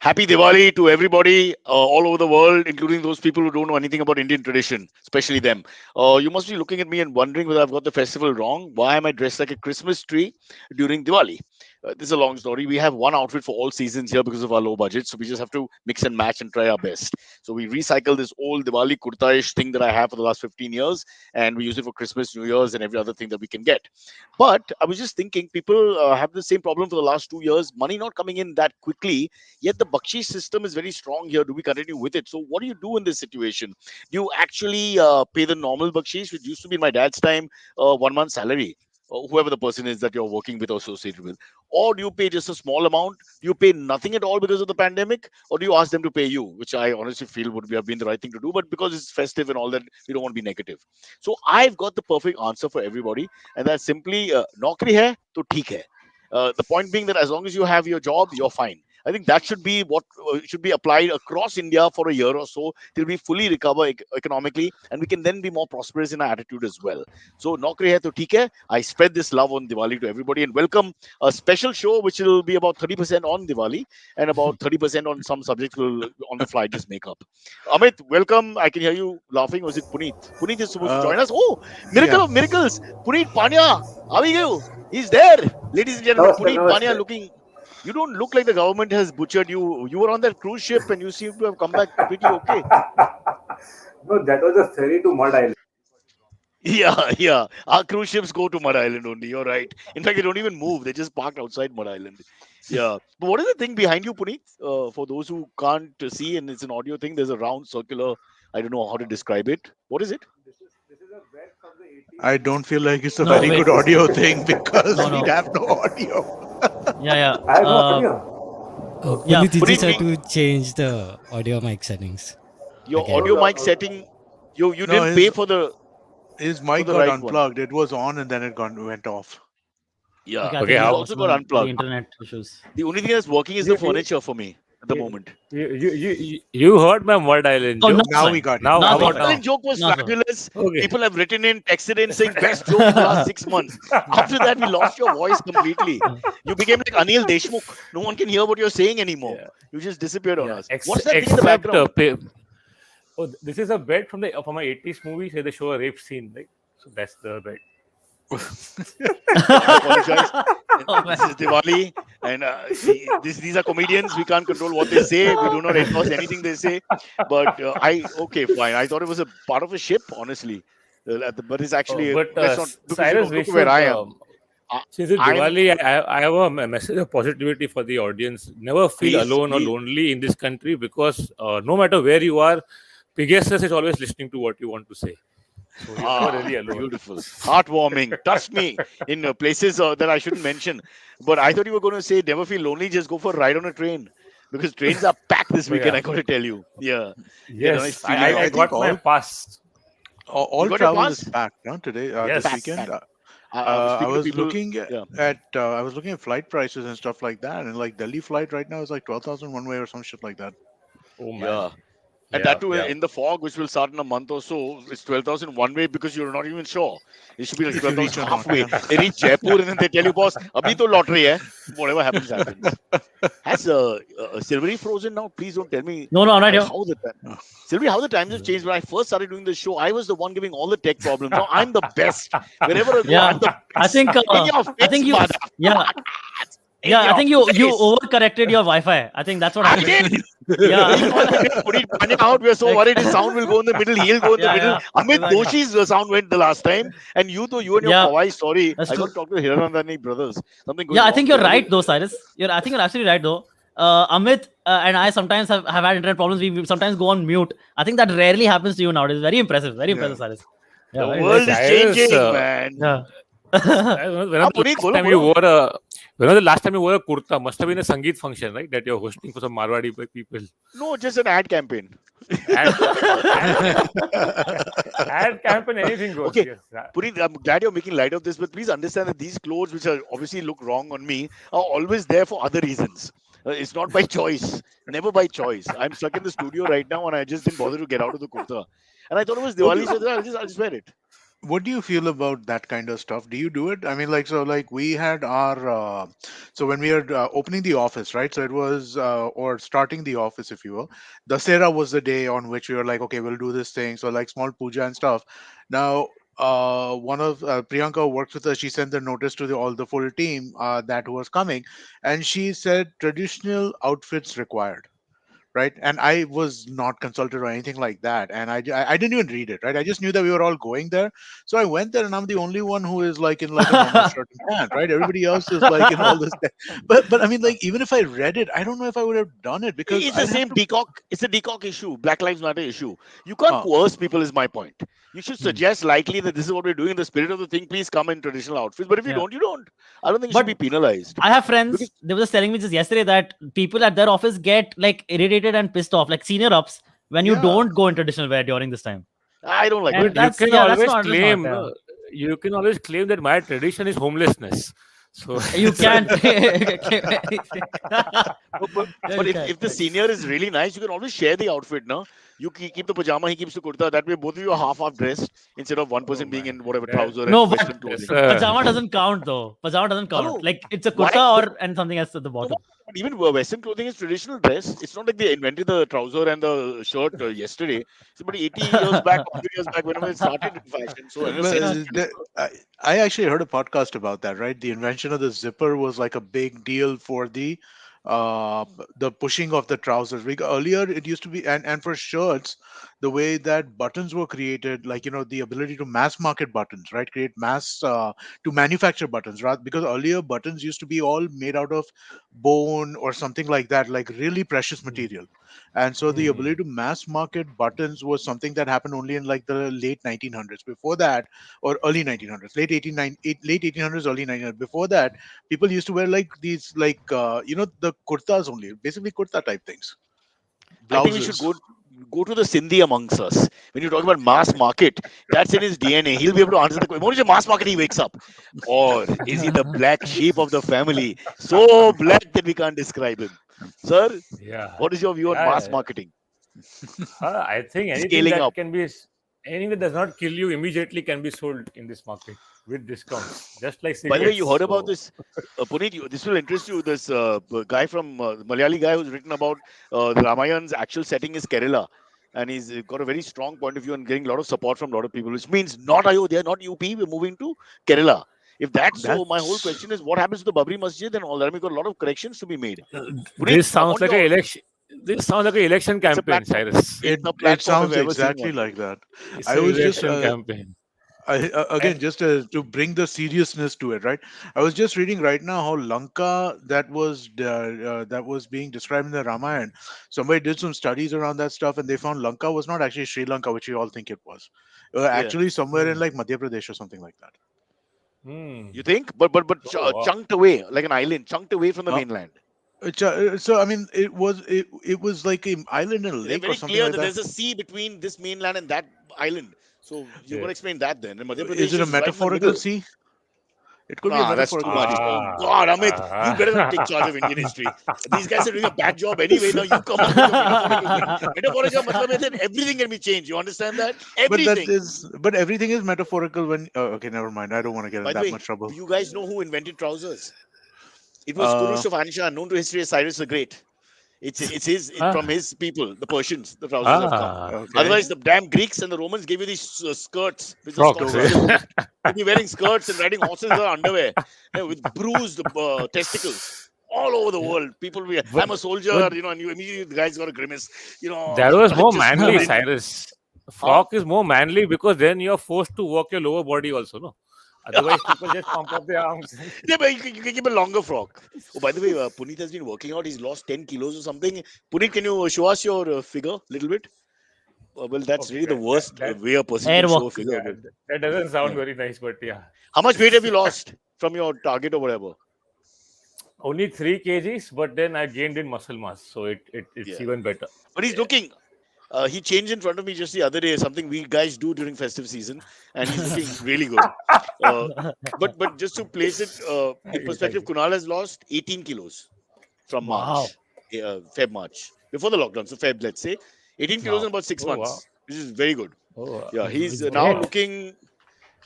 Happy Diwali to everybody all over the world, including those people who don't know anything about Indian tradition, especially them. You must be looking at me and wondering whether I've got the festival wrong. Why am I dressed like a Christmas tree during Diwali? This is a long story. We have one outfit for all seasons here because of our low budget, so we just have to mix and match and try our best. So we recycle this old Diwali kurta-ish thing that I have for the last 15 years, and we use it for Christmas, New Year's, and every other thing that we can get. But I was just thinking, people have the same problem for the last 2 years, money not coming in that quickly. Yet the Bakshi system is very strong here. Do we continue with it? So what do you do in this situation? Do you actually pay the normal Bakshish, which used to be in my dad's time, 1 month salary? Whoever the person is that you're working with or associated with, or do you pay just a small amount? Do you pay nothing at all because of the pandemic, or do you ask them to pay you, which I honestly feel would have been the right thing to do, but because it's festive and all that, we don't want to be negative. So I've got the perfect answer for everybody, and that's simply naukri hai to theek hai. The point being that as long as you have your job, you're fine. I think that should be what should be applied across India for a year or so till we fully recover economically, and we can then be more prosperous in our attitude as well. So, Naukri hai to theek hai. I spread this love on Diwali to everybody and welcome a special show which will be about 30% on Diwali and about 30% on some subjects will on the fly just make up. Amit, welcome. I can hear you laughing. Was it Punit? Punit is supposed to Uh, join us. Oh, yeah. miracle of miracles. Punit Pania. How are you? He's there. Ladies and gentlemen, Namaste, Punit Pania namaste. looking, you don't look like the government has butchered you. You were on that cruise ship and you seem to have come back pretty okay. No, that was a ferry to Mud Island. Yeah, yeah. Our cruise ships go to Mud Island only. You're right. In fact, they don't even move. They just parked outside Mud Island. Yeah. But what is the thing behind you, Puneet? For those who can't see and it's an audio thing, there's a round circular. I don't know how to describe it. What is it? This is a bed from the 80s. I don't feel like it's a No, very wait. good audio thing because No, we no. have no audio. Yeah, yeah. I have no audio. Yeah. Puneet, you Puneet, just have to change the audio mic settings your again. audio Hold on, mic hold on. setting, you No, didn't pay for his for mic the got right one. unplugged. It was on and then it went off. Yeah. Okay, I Okay, think His it's how? also got possible the unplugged. internet issues. The only thing that's working is the You, you, furniture for me at the you, moment. You heard my Mud Island Oh, now joke. it's Now we fine. got you. Now, Now how it's The about fine. Mud now? joke was Now it's fine. fabulous. Okay. People have written in, texted in saying best joke in the last 6 months. After that, we lost your voice completely. You became like Anil Deshmukh. No one can hear what you're saying anymore. Yeah, You just disappeared on yeah. us. What's that thing in the Except, background? oh, this is a bed from my 80s movie where they show a rape scene, right? So that's the bed. I apologize. Oh, This man. is Diwali, and these are comedians. We can't control what they say. We do not endorse anything they say. But okay, fine. I thought it was a part of a ship, honestly. But it's actually But let's not because Cyrus, we look where should, I am. I, since it's I'm Diwali, I have a message of positivity for the audience. Never feel please, alone or please. lonely in this country because no matter where you are, Pegasus is always listening to what you want to say. So you're never really alone. Beautiful, heartwarming. Touched me in places that I shouldn't mention. But I thought you were going to say never feel lonely. Just go for a ride on a train because trains are packed this Oh, weekend. yeah. I got to tell you. Yeah, get a nice Yes, feeling I I of think got my pass. you all got your travel is pass. packed, no, today, Yes. this Packed, weekend. packed. I was I speaking to was people. looking Yeah. I was looking at flight prices and stuff like that, and like Delhi flight right now is like 12,000 one way or some shit like that. Oh man. Yeah. And Yeah, that too yeah. in the fog, which will start in a month or so. It's 12,000 one way because you're not even sure. It should be like If you 12,000 reach or not, halfway. yeah. They reach Jaipur and then they tell you, boss, abhi to lottery hai. Whatever happens, happens. Has Silvery frozen now? Please don't tell me No, no, I'm right here. how the time. Silvery, how the times have changed. When I first started doing this show, I was the one giving all the tech problems. Now I'm the best. Wherever I go, Yeah, I'm the I best. think In your I face, think you mother. yeah In yeah I your think you face. overcorrected your Wi-Fi. I think that's what I happened. did. Yeah, We called the put it Pania out. We are so like, worried his sound will go in the middle. He'll go in the yeah, middle. yeah, Amit exactly. Doshi's sound went the last time. And you, though, you and your Yeah, Powai story. that's I got to true. talk to the Hiranandani brothers. Something going Yeah, I wrong think you're there. I right think though, Cyrus. I think you're absolutely right though. Amit and I sometimes have had internet problems. We sometimes go on mute. I think that rarely happens to you nowadays. Very Yeah. impressive, Cyrus. Yeah, the very world impressive. is Cyrus, changing, man. Yeah. when was the Puneet, last bolo, time you bolo. wore a when was the last time you wore a kurta? Must have been a Sangeet function, right? That you're hosting for some Marwadi people. No, just an ad campaign. Ad, ad campaign, anything goes. Okay, Yes. Puneet, I'm glad you're making light of this, but please understand that these clothes, which are obviously look wrong on me, are always there for other reasons. It's not by choice, never by choice. I'm stuck in the studio right now, and I just didn't bother to get out of the kurta. And I thought it was Don't Diwali, you so I'll just wear it. What do you feel about that kind of stuff? Do you do it? I mean, like, so like we had our so when we were opening the office, right? So it was or starting the office, if you will. Dasera was the day on which we were like, okay, we'll do this thing. So like small puja and stuff. Now, one of Priyanka who works with us, she sent the notice to all the full team that was coming, and she said traditional outfits required, right? And I was not consulted or anything like that, and I didn't even read it, right? I just knew that we were all going there, so I went there, and I'm the only one who is like in like a normal shirt and pant, right? Everybody else is like in all this, but I mean, like, even if I read it, I don't know if I would have done it because It's the I'd have same to. decock. It's a decock issue. Black Lives Matter issue. You can't Uh, coerce people. Is my point. You should hmm. suggest lightly that this is what we're doing in the spirit of the thing. Please come in traditional outfits. But if you Yeah. don't, you don't. I don't think you should be But penalized. I have friends. Because They were just telling me just yesterday that people at their office get like irritated and pissed off, like senior ups, when you Yeah. don't go in traditional wear during this time. I don't like And that. But you that's can yeah, that's always not that's not claim, fair. no, you can always claim that my tradition is homelessness. So You can't. But, but, Yeah, but you if can. the senior is really nice, you can always share the outfit, no? You keep the pajama, he keeps the kurta. That way, both of you are half dressed instead of one oh person being man, in whatever that trouser and No, Western but that's clothing. pajama doesn't count though. Pajama doesn't count. Hello, Like it's a why? kurta or and something else at the So what? bottom. But even Western clothing is traditional dress. It's not like they invented the trouser and the shirt yesterday. It's about 80 years back, 100 years back, whenever it started in fashion. So in a But, sense, it's the- traditional. I actually heard a podcast about that, right? The invention of the zipper was like a big deal for uh the pushing of the trousers. Earlier it used to be, and for shirts, the way that buttons were created, like, the ability to mass market buttons, right? Create mass to manufacture buttons, right? Because earlier buttons used to be all made out of bone or something like that, like really precious Hmm. material. And so the Hmm. ability to mass market buttons was something that happened only in like the late 1900s. Before that, or early 1900s, late 1800s, early 1900s. Before that, people used to wear like these, like, the kurtas only, basically kurta type things, I think we should blouses. go to the Sindhi amongst us. When you talk about mass market, that's in his DNA. He'll be able to answer the question. What is a mass market? He wakes up, or is he the black sheep of the family? So black that we can't describe him. Sir, Yeah, what is your view on yeah, mass yeah. marketing? I think anything Scaling that up. can be, anything that does not kill you immediately can be sold in this market with discounts, just like By the way, you cigarettes. heard about So this, Puneet. This will interest you. This guy from Malayali guy who's written about the Ramayan's actual setting is Kerala, and he's got a very strong point of view and getting a lot of support from a lot of people. Which means not Ayodhya, not UP. We're moving to Kerala. If that's so, my whole That's question is what happens to the Babri Masjid and all that. We've got a lot of corrections to be made. Puneet, this I sounds want like a your. election. This sounds like an election It's a campaign, platform. Cyrus. it. It's a It platform if sounds I've ever seen exactly one. like that. It's I an was just election campaign. again, And just to bring the seriousness to it, right? I was just reading right now how Lanka, that was being described in the Ramayana. Somebody did some studies around that stuff, and they found Lanka was not actually Sri Lanka, which we all think it was. Yeah, Actually, somewhere in hmm, like Madhya Pradesh or something like that. you hmm. think? But Oh wow. chunked away like an island, chunked away from the Uh, mainland. so I mean, it was like an island in a They're lake or very something clear like that that. there's a sea between this mainland and that island. So you got to Yes. explain that then. And Madhya Is Pradesh it a is right in the metaphorical middle. sea? It could be a Nah, that's too metaphorical much. sea. Oh Ah. God, Amit, you better not take charge of Indian Ah. history. These guys are doing a bad job anyway. Now you come up with your metaphorical thing. Metaphorical matlab hai that everything can be changed. You understand that? Everything. But everything is metaphorical when. Okay, never mind. I don't want to get in By the that way, much trouble. do you guys know who invented trousers? It was Uh, Kurush of Ansha, known to history as Cyrus the Great. It's from Ah. his people, the Persians. The trousers have come. Ah. okay. Otherwise, the damn Greeks and the Romans gave you these skirts, which was called Frogs. Toga. silk. You'd be wearing skirts and riding horses with underwear, with bruised testicles all over the world. People be, but I'm a but soldier, and you immediately the guy's got a grimace, that was more just manly, cringe. Cyrus. Huh? Frock is more manly because then you're forced to work your lower body also, no? Otherwise, people just pump up their arms. Yeah, but you can keep a longer frock. Oh, by the way, Puneet has been working out. He's lost 10 kilos or something. Puneet, can you show us your figure a little bit? Well, that's Okay, really the worst that way a person can show a Airwalk. figure. yeah, But that doesn't sound yeah. very nice, but yeah. How much weight have you lost from your target or whatever? Only 3 kgs, but then I gained in muscle mass, so it's Yeah. even better. But he's Yeah. looking. He changed in front of me just the other day. Something we guys do during festive season, and he's looking really good. Uh, but just to place it in Thank you, thank perspective, you. Kunal has lost 18 kilos from Wow. March, Feb March before the lockdown. So Feb, let's say 18 kilos in Wow. about six Oh wow. months, which is very good. Oh, Yeah, he's It's now great. wow. looking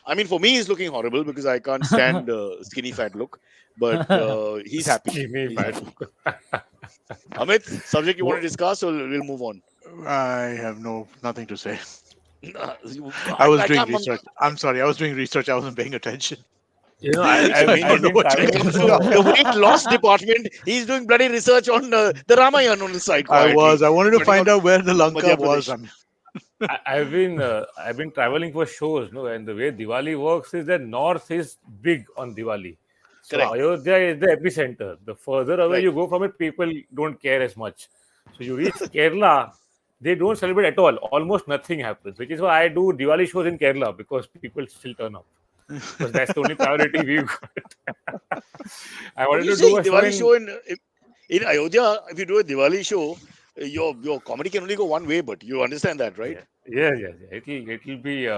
I mean, for me, he's looking horrible because I can't stand skinny fat look. But he's happy. Skinny He's fat. happy. Amit, subject you want to Wo- discuss, or we'll move on? I have nothing to say. I was I doing can't. research. I'm sorry. I was doing research. I wasn't paying attention. You know, I I mean, don't I've know been what you're traveling talking for. about. the weight loss department, he's doing bloody research on the Ramayana on the side I quietly. was. I wanted to Finding find out out where the Lanka Madhya was. Pradesh. I've been traveling for shows, no, and the way Diwali works is that North is big on Diwali. So Correct. Ayodhya is the epicenter. The further away Right. you go from it, people don't care as much. So you reach Kerala, they don't celebrate at all. Almost nothing happens, which is why I do Diwali shows in Kerala because people still turn up. Because that's the only priority we've got. I What are wanted you to do saying? a show Diwali in. show in Ayodhya, if you do a Diwali show, your comedy can only go one way, but you understand that, right? Yeah. It'll be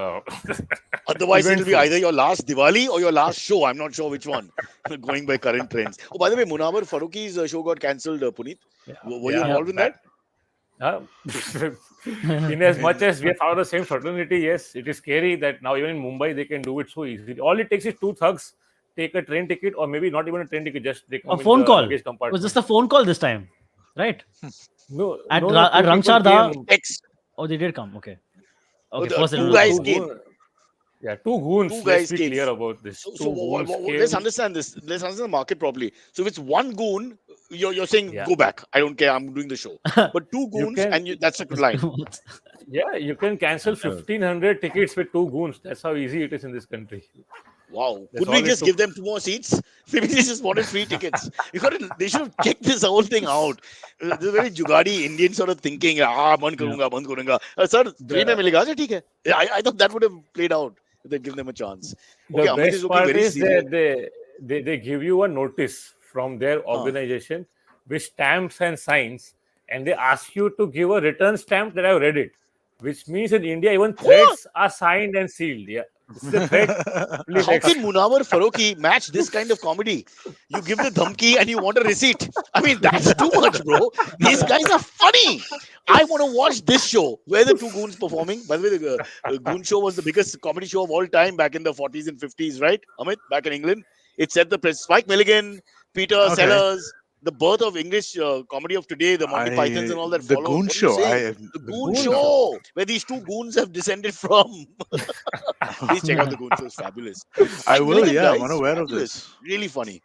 Otherwise, it'll be eventful. either your last Diwali or your last show. I'm not sure which one, going by current trends. Oh, by the way, Munawar Faruqi's show got cancelled, Puneet. Yeah, Were you yeah. involved in that? Uh, in as much as we have found the same fraternity, yes, it is scary that now even in Mumbai they can do it so easily. All it takes is two thugs take a train ticket, or maybe not even a train ticket, just they A come in phone the call. luggage It was just compartment. a phone call this time, right? No, At no, no. at Two people Rangshardha. came. Ex. Oh, they did come. Okay. Oh, Okay. the First, I two don't know the guys phone. came. Yeah, two goons. Two Let's guys be came. clear about this. So Two goons let's came. understand this. Let's understand the market properly. So if it's one goon, you're saying Yeah, go back. I don't care. I'm doing the show. But two you goons, can. and that's a good line. Yeah, you can cancel 1,500 tickets with two goons. That's how easy it is in this country. Wow. That's Couldn't we all it just give took. them two more seats? Maybe they just wanted free tickets. They should have checked this whole thing out. This is very Jugadi Indian sort of thinking. Band karunga, band karunga. Sir, free mein The milega? Okay, hai. Yeah, I thought that would have played out. They'd given them a chance. the Okay, Amit is best looking part very is serious. that they give you a notice from their Huh. organization with stamps and signs, and they ask you to give a return stamp that I've read it, which means in India even What? threats are signed and sealed. Yeah, this is a threat. Please How can accept. Munawar Faruqi match this kind of comedy? You give the dhamki and you want a receipt. I mean, that's too much, bro. These guys are funny. I want to watch this show. Where are the two goons performing? By the way, the Goon Show was the biggest comedy show of all time back in the 40s and 50s, right? Amit, back in England. It set the press. Spike Milligan, Peter Okay. Sellers, the birth of English comedy of today, the Monty Pythons and all that The followed. Goon What are you Show. saying? The The Goon Goon Show. Show, where these two goons have descended from. Please check out the Goon Show. It's fabulous. I Spike will. Milligan, Yeah, I'm guys, unaware of fabulous. this. Really funny.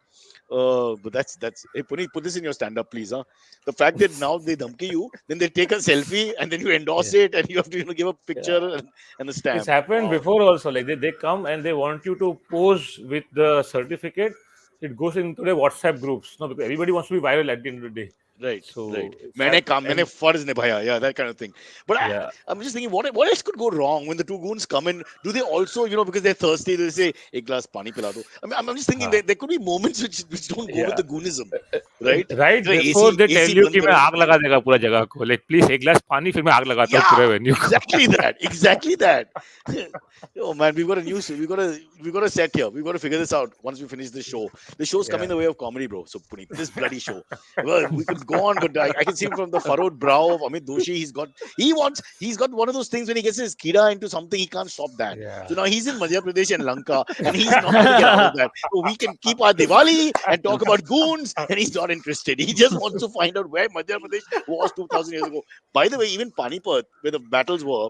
But that's hey Puneet, put this in your stand-up, please. Huh? The fact that now they dhamki you, then they take a selfie and then you endorse it and you have to give a picture Yeah. and a It's stamp. happened Wow. before also. Like they come and they want you to pose with the certificate. It goes into their WhatsApp groups. No, because everybody wants to be viral at the end of the day. Right. So it's Maine kam, maine and farz nibhaya. Yeah, that kind of thing. But yeah, I'm just thinking, what else could go wrong when the two goons come in? Do they also, because they're thirsty, they say, "Ek glass pani pila do." I mean, I'm just thinking हाँ, there could be moments which don't go with the yeah. goonism, right? Right So before they tell AC you बंद कि मैं करो. आग लगा देगा पूरा जगह को, like please एक glass पानी फिर मैं आग लगाता हूँ Yeah, पूरे venue को. exactly that. Exactly that. Oh man, we've got a new we've got a set here. We've got to figure this out once we finish this show. The show's coming Yeah. the way of comedy, bro. So Puneet, this bloody show. Well, we could go on, but I can see from the furrowed brow of Amit Doshi, he's got one of those things when he gets his kida into something, he can't stop that. Yeah. So now he's in Madhya Pradesh and Lanka, and he's not going to get out of that. So we can keep our Diwali and talk about goons, and he's not interested. He just wants to find out where Madhya Pradesh was 2,000 years ago. By the way, even Panipat, where the battles were,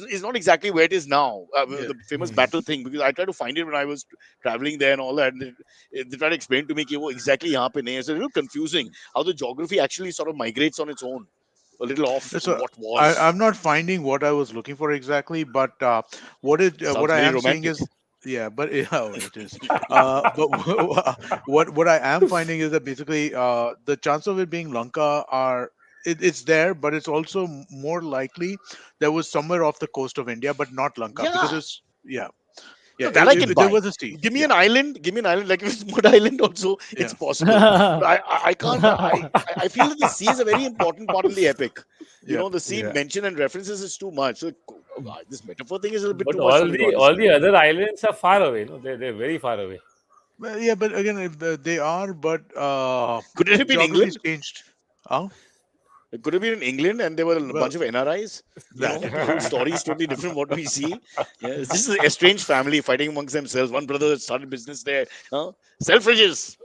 is not exactly where it is now. Yeah. The famous battle thing, because I tried to find it when I was traveling there and all that. And they tried to explain to me कि वो exactly यहाँ पे नहीं है. It's a little confusing how the geography actually sort of migrates on its own, a little off So what was. I'm not finding what I was looking for exactly, but what Sounds I very am seeing romantic. is, yeah, but yeah, it is. But what I am finding is that basically the chance of it being Lanka it's there, but it's also more likely there was somewhere off the coast of India, but not Lanka, because Yeah. it's yeah. No, Yeah, that I can there buy. was a sea. Give me Yeah, an island. Give me an island. Like if it's Mud Island, also it's yeah, possible. But I can't. I feel that the sea is a very important part of the epic. yeah. The sea Yeah. mention and references is too much. So this metaphor thing is a bit But too much for me to all the understand. other islands are far away. No, they're very far away. Well, yeah, but again, they are, but Could it have been geography's England? changed. Oh, It could have been in England, and there were a Well, bunch of NRIs. that The whole story is totally different from what we see. Yeah, this is a strange family fighting amongst themselves. One brother started business there. Selfridges,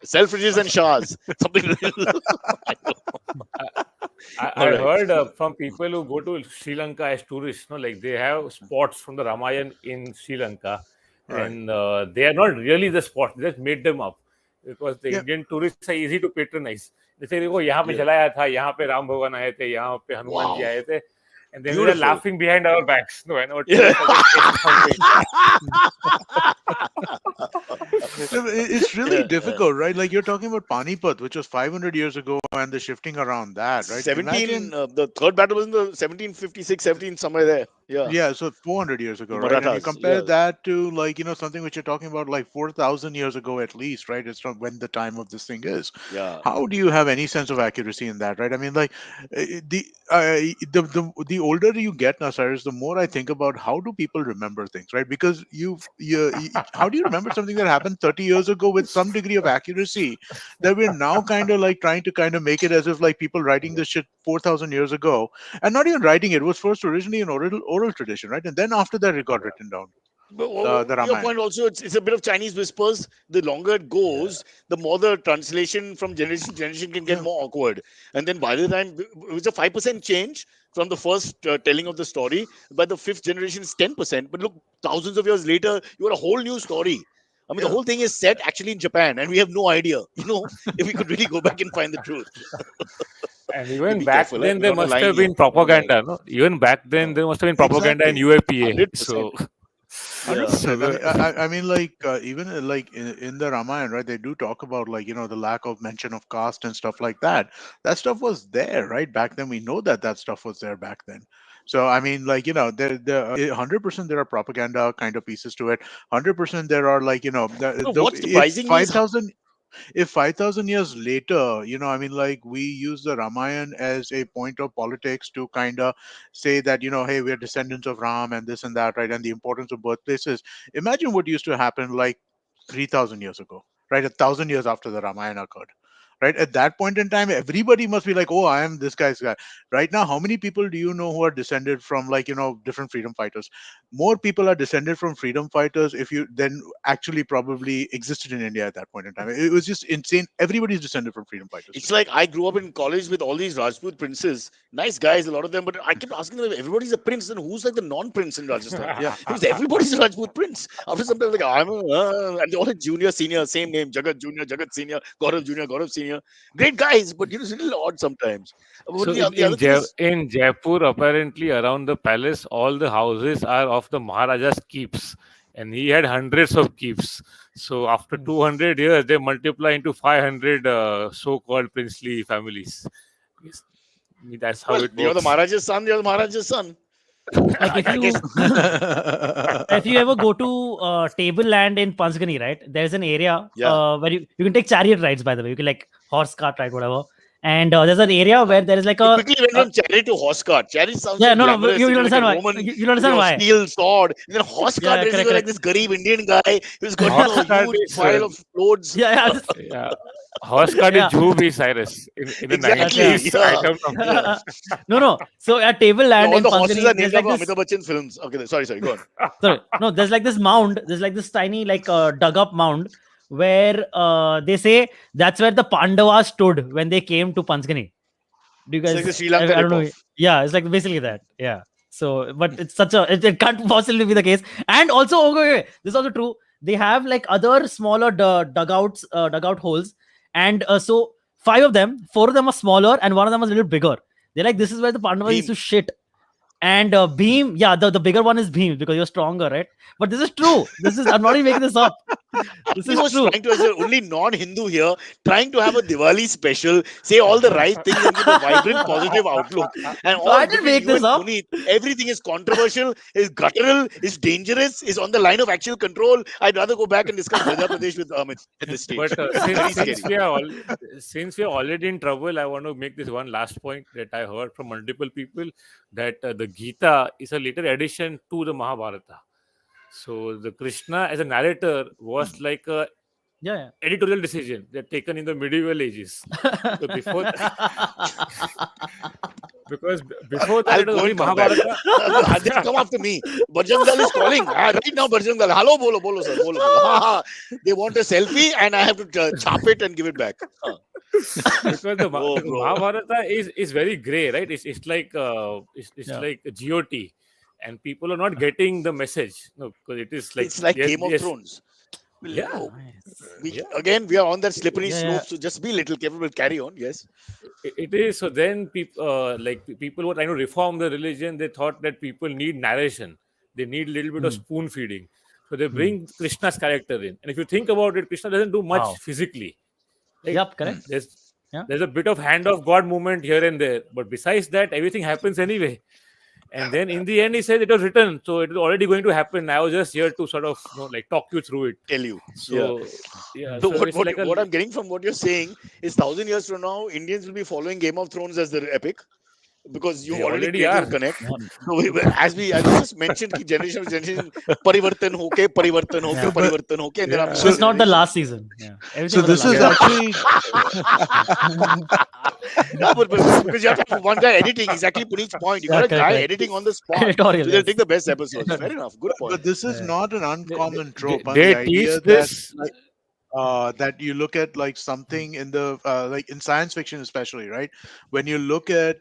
Selfridges and Shahs. Something. I don't I All right. heard from people who go to Sri Lanka as tourists, no, like they have spots from the Ramayana in Sri Lanka, right. and they are not really the spots. They just made them up because the Yeah. Indian tourists are easy to patronize. They say, देखो यहाँ पे Yeah. जलाया था, यहाँ पे राम भगवान आए थे, यहाँ पे हनुमान जी Wow. आए थे, and then we are Beautiful. laughing behind our backs. No, and our Yeah. tourists are just taking something. It's really Yeah. difficult, right? Like you're talking about Panipat, which was 500 years ago, and the shifting around that, right? 17. Imagine, The third battle was in the 1756, 17 somewhere there. Yeah. yeah, so 400 years ago, The right? And you Marathas. compare Yeah. that to like, something which you're talking about like 4,000 years ago at least, right? It's from when the time of this thing is. Yeah. How do you have any sense of accuracy in that, right? I mean, like the older you get now, Cyrus, the more I think about how do people remember things, right? Because how do you remember something that happened 30 years ago with some degree of accuracy that we're now kind of like trying to kind of make it as if like people writing this shit 4,000 years ago, and not even writing it, was first originally an oral tradition, right? And then after that it got written down, But the your Ramayana. point also, it's a bit of Chinese whispers. The longer it goes, the more the translation from generation to generation can get Yeah. more awkward. And then by the time it was a 5% change from the first telling of the story, by the fifth generation it's 10%. But look, thousands of years later, you got a whole new story. I mean, the Yeah. whole thing is set actually in Japan, and we have no idea, if we could really go back and find the truth. And You even be back careful, then, we're there on a must line have here. been We're on a line. propaganda. No, even back then, there must have been propaganda and Exactly. UAPA. 100%. So, Yeah. 100%. so I mean, like even like in the Ramayana, right? They do talk about like the lack of mention of caste and stuff like that. That stuff was there, right? Back then, we know that stuff was there back then. So I mean, like there 100% there are propaganda kind of pieces to it. 100% there are like So the what's if surprising me is 5,000 if 5,000 years later, I mean, like we use the Ramayana as a point of politics to kind of say that, hey, we're descendants of Ram and this and that, right? And the importance of birthplaces. Imagine what used to happen like 3,000 years ago, right? 1,000 years after the Ramayana occurred. Right at that point in time, everybody must be like, "Oh, I am this guy's guy." Right now, how many people do you know who are descended from like different freedom fighters? More people are descended from freedom fighters if you then actually probably existed in India at that point in time. It was just insane. Everybody's descended from freedom fighters it's today. like I grew up in college with all these Rajput princes, nice guys, a lot of them. But I kept asking them, if everybody's a prince, then who's like the non-prince in Rajasthan? Yeah. Because everybody's a Rajput prince. After some time, like and they all had junior, senior, same name, Jagat Junior, Jagat Senior, Gaurav Junior, Gaurav Senior. Great guys, but it's a little odd sometimes. But So the other thing is, In Jaipur, apparently around the palace, all the houses are of the Maharaja's keeps, and he had hundreds of keeps. So after 200 years, they multiply into 500 so-called princely families. Yes, I mean, that's how well, it you're the works. Maharaja's son, you're the Maharaja's son. Like if I guess. you if you ever go to Table Land in Panchgani, right? There's an area Yeah. where you can take chariot rides. By the way, you can like horse cart ride, whatever. And there's an area where there is like You a quickly went from chariot to horse cart. Chariot sounds yeah, so no, but glamorous. you'll Like a understand why. Roman You'll with understand your why. steel sword. And then horse cart Yeah, is correct, like correct. this Garib Indian guy who's got Horse a cart huge is pile of clothes. Yeah, yeah, yeah, horse cart is yeah. Jubi Cyrus in the Exactly. 90s Yeah. item number. Yeah. No. So at Table Yeah, Land all in the horses are Panchgani, there's named like after this. Amitabh Bachchan's films. Okay, sorry, go on. Sorry, no, there's like this mound. There's like this tiny, like dug up mound where they say that's where the Pandavas stood when they came to Panchgani. Do you It's like the guys? Sri Lanka I don't know. ripoff. Yeah, it's like basically that. Yeah. So, but it's such a it can't possibly be the case. And also, okay, this is also true. They have like other smaller dugouts, dugout holes, and so five of them, four of them are smaller, and one of them was a little bigger. They're like, this is where the Pandavas used Bhim. to shit. And Beam, yeah, the bigger one is Beam because you're stronger, right? But this is true. I'm not even making this up. This He is was true. trying to, as the only non-Hindu here, trying to have a Diwali special, say all the right things and give a vibrant, positive outlook. And No, I all didn't between make you this and up. Puneet, everything is controversial, is guttural, is dangerous, is on the line of actual control. I'd rather go back and discuss Madhya Pradesh with Amit at this stage. But It's very scary. since we are already in trouble, I want to make this one last point that I heard from multiple people that the Gita is a later addition to the Mahabharata. So the Krishna as a narrator was like a Yeah. editorial decision that taken in the medieval ages. So before before that I'll it was go only and come back. Mahabharata. They'll come after me. Bajrang Dal is calling. Right now, Bajrang Dal. Hello, bolo, sir. Bolo. Ha, ha. They want a selfie and I have to chop it and give it back. Because Oh, the bro. Mahabharata is very grey, right? It's like it's Yeah. like a GOT, and people are not getting the message. No, because it is like It's like yes, Game of yes, Thrones. yeah, Nice. We, yeah. again, we are on that slippery Yeah, slope. yeah. So just be a little careful. But carry on. Yes. It is. So then people people were trying to reform the religion. They thought that people need narration. They need a little bit of Hmm. spoon feeding. So they Hmm. bring Krishna's character in. And if you think about it, Krishna doesn't do much Wow. physically. Like Yep. Correct. Yeah. there's a bit of hand of God movement here and there, but besides that, everything happens anyway. And then in the end, he says it was written, so it was already going to happen. I was just here to sort of like talk you through it. Tell you. Yeah. So yeah, So so it's like what a I'm getting from what you're saying is 1,000 years from now, Indians will be following Game of Thrones as their epic because you've they already already created a are. connect. Yep. So as we just mentioned, ki generation to generation, परिवर्तन होके, Yeah. परिवर्तन होके, and then after Yeah. that Just not the generation. last season. Yeah. Everything So was the this last is Yeah. actually Yeah, but because you have to have one guy editing, exactly Puneet's point. You got Yeah. a Correct. guy Correct. editing on the spot. Editorial. So they'll Yes. take the best episodes. Fair enough. Good point. but this is Yeah. not an They, uncommon they, trope. they The teach idea that this. that you look at like something in the like in science fiction especially, right? When you look at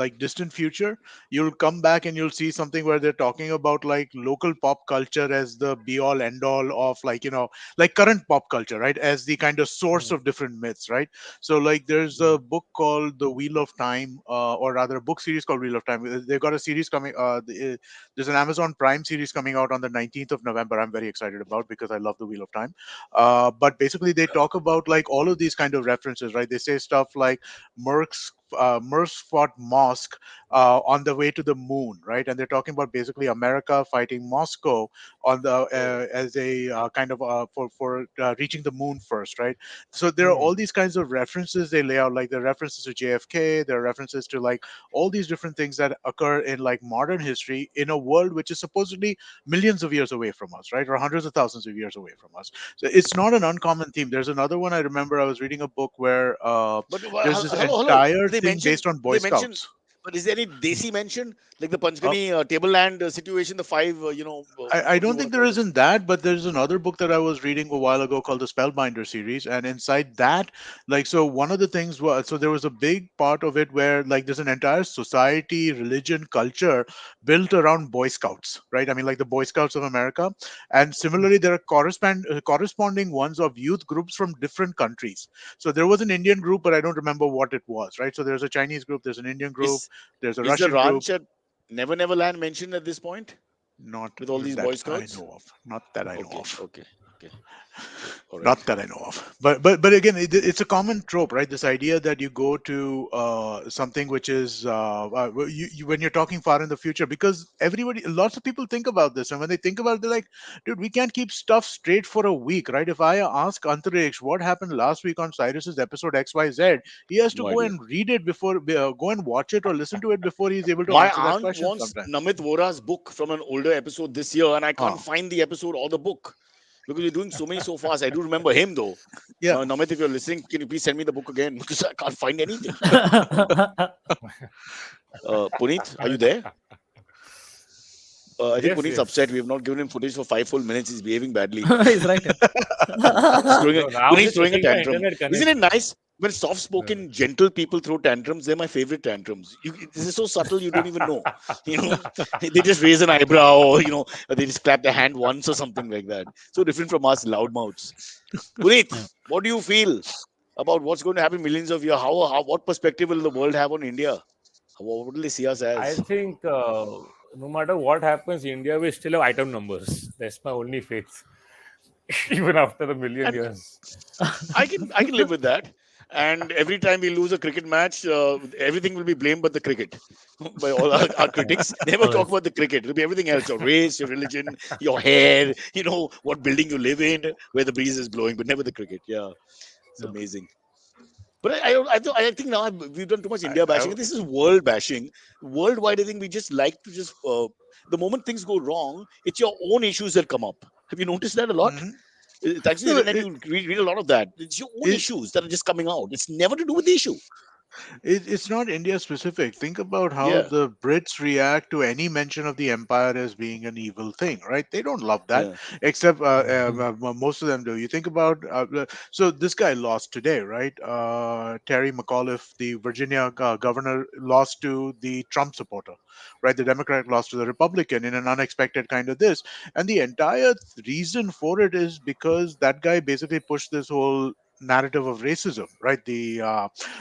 like distant future, you'll come back and you'll see something where they're talking about like local pop culture as the be all end all of like like current pop culture, right, as the kind of source Hmm. of different myths, right? So like there's a book called The Wheel of Time, or rather a book series called Wheel of Time. They've got a series coming, there's an Amazon Prime series coming out on the 19th of November. I'm very excited about because I love The Wheel of Time. But basically they talk about like all of these kind of references, right? They say stuff like Merck's fought Mosque on the way to the moon, right? And they're talking about basically America fighting Moscow on the as a kind of for reaching the moon first, right? So there are Hmm. all these kinds of references they lay out, like there are references to JFK, there are references to like all these different things that occur in like modern history in a world which is supposedly millions of years away from us, right, or hundreds of thousands of years away from us. So it's not an uncommon theme. There's another one I remember. I was reading a book where But there's this hello. entire They thing mention based on Boy they mention. Scouts. But is there any desi mention like the Uh, Panchgani tableland situation? The five, I what do you don't want think to there call them? isn't that, but there's another book that I was reading a while ago called the Spellbinder series, and inside that, like, so one of the things was, so there was a big part of it where like there's an entire society, religion, culture built around Boy Scouts, right? I mean, like the Boy Scouts of America, and similarly there are corresponding ones of youth groups from different countries. So there was an Indian group, but I don't remember what it was, right? So there's a Chinese group, there's an Indian group, Is there's a is the Russian group. ranch at Never Land mentioned at this point Not with all these that Boy I Scouts? know of. Not that I know Okay, of. okay, okay. All Not right. that I know of. But again, it's a common trope, right? This idea that you go to something which is when you're talking far in the future, because everybody, lots of people think about this, and when they think about it, they're like, dude, we can't keep stuff straight for a week, right? If I ask Antariksh what happened last week on Cyrus's episode XYZ, he has to No go idea. and read it before, go and watch it or listen to it before he's able to My answer that aunt question wants sometimes. Namit Vora's book from an older episode this year, and I can't Huh. find the episode or the book because we're doing so many so fast. I do remember him though. Yeah. Namit, if you're listening, can you please send me the book again because I can't find anything. Puneet, are you there? I think Yes, Puneet's upset. We yes. have not given him footage for 5 full minutes. He's behaving badly. He's right. He's No, now I'm Puneet's just throwing a checking my tantrum. internet Isn't it connection. nice when soft-spoken, gentle people throw tantrums? They're my favorite tantrums. This is so subtle you don't even know. You know, they just raise an eyebrow, or they just clap their hand once or something like that. So different from us loudmouths. Puneet, Yeah. what do you feel about what's going to happen millions of years? What perspective will the world have on India? What will they see us I as? think no matter what happens, India will still have item numbers. That's my only faith, even after a million And years. I can live with that. And every time we lose a cricket match, everything will be blamed but the cricket by all our critics. Never talk Always. about the cricket. It'll be everything else: your race, your religion, your hair. What building you live in, where the breeze is blowing, but never the cricket. Yeah, it's Yeah. amazing. But I think now we've done too much India I, bashing. This is world bashing. Worldwide, I think we just like to just the moment things go wrong, it's your own issues that come up. Have you noticed that a lot? Mhm. Thanks to the No, internet, you read a lot of that. It's your own it, issues that are just coming out. It's never to do with the issue. It's not India specific. Think about how Yeah, the Brits react to any mention of the empire as being an evil thing, right? They don't love that, yeah. except most of them do. You think about so this guy lost today, right? Terry McAuliffe, the Virginia governor, lost to the Trump supporter, right? The Democrat lost to the Republican in an unexpected kind of this, and the entire reason for it is because that guy basically pushed this whole narrative of racism, right? The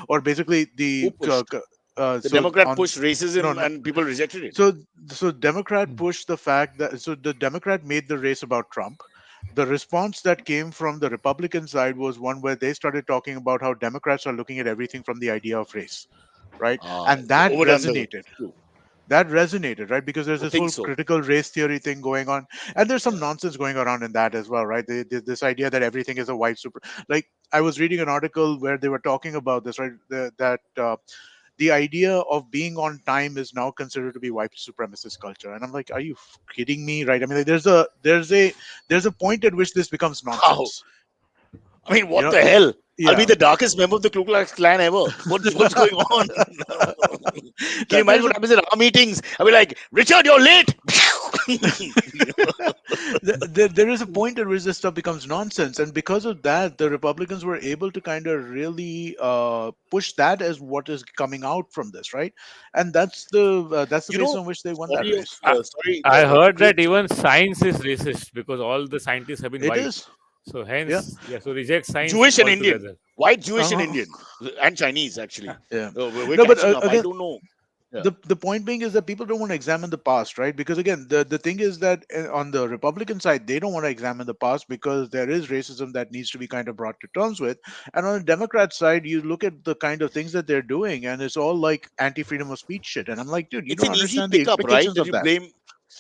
or basically Who the pushed? The so Democrat on pushed no racism, no and people rejected it. so so Democrat Mm. pushed the fact that so the Democrat made the race about Trump. The response that came from the Republican side was one where they started talking about how Democrats are looking at everything from the idea of race, right? And They that overdone the. resonated. True. That resonated, right? Because there's I this think whole so. critical race theory thing going on, and there's some Yeah. nonsense going around in that as well, right? This idea that everything is a white super. Like I was reading an article where they were talking about this, right? That the idea of being on time is now considered to be white supremacist culture, and I'm like, are you kidding me, right? I mean, like, there's a point at which this becomes How? nonsense, I mean, you what know? the hell? I'll be Yeah. the darkest member of the Ku Klux Klan ever. What's going on? Can you imagine There's what happens at our meetings? I'll be like, Richard, you're late. there is a point at which this stuff becomes nonsense, and because of that the Republicans were able to kind of really push that as what is coming out from this, right? And that's the you basis know, on which they won that story of race. sorry, I Dr. heard Chris. that even science is racist because all the scientists have been It white. is. So Yeah. hence, yeah, so reject science Jewish and Indian, altogether. white Jewish and Uh-huh. Indian, and Chinese actually. Yeah. We're No, but catching up. I again, don't know. Yeah. the point being is that people don't want to examine the past, right? Because again, the thing is that on the Republican side they don't want to examine the past because there is racism that needs to be kind of brought to terms with, and on the Democrat side you look at the kind of things that they're doing and it's all like anti-freedom of speech shit, and I'm like, dude, you It's don't an easy understand the pickup, right? implications That of you that. blame,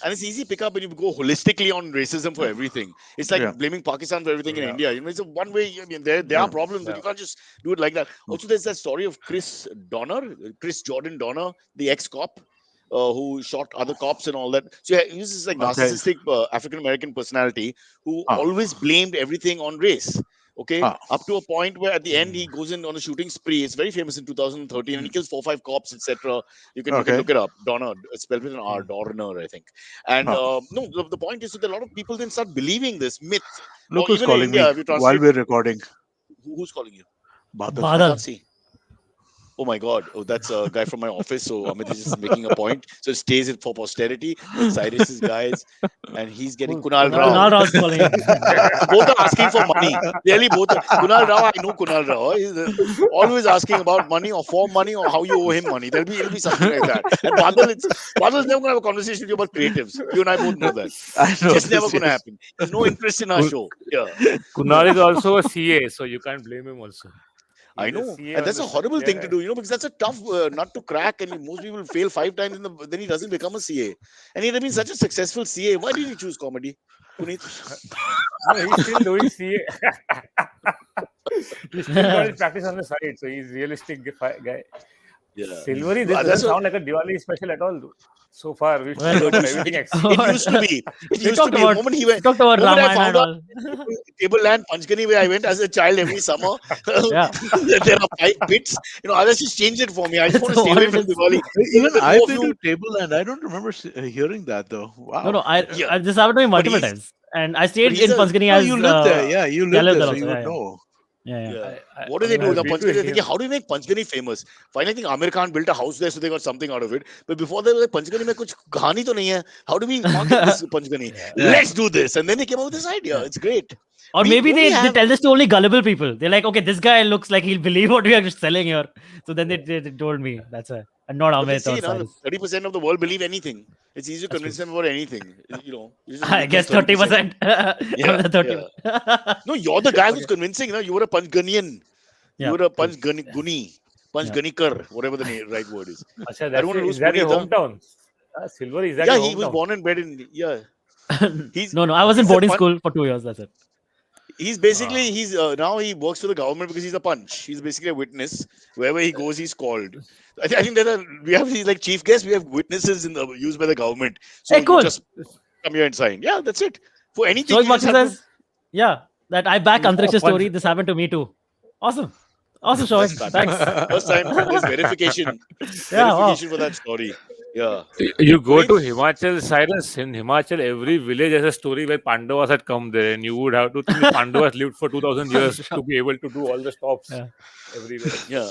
and it's easy pick up when you go holistically on racism for everything. It's like Yeah. blaming Pakistan for everything in Yeah, India. You know, it's a one way. I mean, there are Yeah. problems, but yeah. you can't just do it like that. Also, there's that story of Chris Jordan Donner, the ex-cop. Who shot other cops and all that? So yeah, he's this like Okay. narcissistic African American personality who Huh. always blamed everything on race. Okay, Huh. up to a point where at the end Hmm. he goes in on a shooting spree. It's very famous in 2013, and he Mm. kills 4 5 cops, etc. You can Okay. look it up. Donner, spelled with an R, Hmm. Dorner, I think. And Huh. no, the point is that a lot of people then start believing this myth. Look Or who's even in calling India, me if you while translate, we're recording. who's calling you? Badal. I Badal. can't see. Oh my God! Oh, that's a guy from my office. So Amit is just making a point. So it stays it for posterity that Cyrus's guys, and he's getting Kunal Kunal. Kunal Rao. Rao's calling in. So both are asking for money. Clearly, both Kunal Rao. I know Kunal Rao. He's always asking about money or for money or how you owe him money. It'll be something like that. And Badal's never gonna have a conversation with you about creatives. You and I both know that. I It's know just never this, gonna yes. happen. There's no interest in our Kun- show. Yeah. Kunal is also a CA, so you can't blame him also. I He's a know, CA and on that's the a side. horrible thing to Yeah. do, because that's a tough nut to crack, and most people fail 5 times, then he doesn't become a CA. And he'd have been such a successful CA. Why did he choose comedy, Punit? No, he's still doing CA. He's still got his practice on the side, so he's realistic guy. Yeah, Silvery, this that's doesn't a. sound like a Diwali special at all. So far, we've Well, talked It about used, everything it, except. it used to be. It we used to talked be. The about moment he we went, talked about the moment I Ramayana and found out all. Tableland Panchgani where I went as a child every summer, Yeah. there are 5 bits. Others just changed it for me. I just want to So stay what away it from is? Diwali. Even The two I've of been to you, Tableland. I don't remember hearing that though. No, no. Wow. yeah. This happened to me But multiple he's, times, and I but stayed he's in a, Panchgani No, as you lived there. Yeah, you yeah, I lived lived there, there so also. you Yeah, would yeah, know. yeah, yeah. I, What do I they mean, do? I've The been to Panchgani, they're thinking, India. how do we make Panchgani famous? Finally, I think Amir Khan built a house there, so they got something out of it. But before that, like, Panchgani mein kuch kahani to nahi hai. How do we market this Panchgani? Yeah. yeah, Let's do this. And then they came up with this idea. yeah. It's great. Or maybe Don't we they have, tell this to only gullible people. They're like, okay, this guy looks like he'll believe what we are just selling here. So then they told me that's why, and not but they Amit say, or Cyrus. 30% of the world believe anything. It's easy to That's true. convince them about anything. You just I need those guess 30%. 30%. Yeah, I'm the 30. yeah. No, you're the guy who's Okay. convincing. You were a Panchganian. You Yeah, were a true. Panchguni. Yeah. Panchganikar, whatever the right word is. Acha, I don't want to is lose that your Punita. hometown? Silver, is that Yeah, your he was hometown? born and bred in. Yeah, he's No, I was in he's a boarding punch. school for 2 years. That's it. He's basically Ah. he's now he works for the government because he's a punch. He's basically a witness. Wherever he goes, he's called. I think that we have these like chief guests. We have witnesses used by the government. So Hey, you cool. just come here and sign. Yeah, that's it. For anything, Joy you just Bakshi have to. says, yeah, that I back He's not a Antariksh's punch. story. This happened to me too. Awesome. Awesome, Shoaib. That's Thanks. fabulous. First time there's verification. Yeah, wow. Verification for that story. Yeah. You go to Puneet? Himachal, Cyrus. In Himachal, every village has a story where Pandavas had come there, and you would have to think the Pandavas lived for 2000 years to be able to do all the stops Yeah. everywhere. Yeah.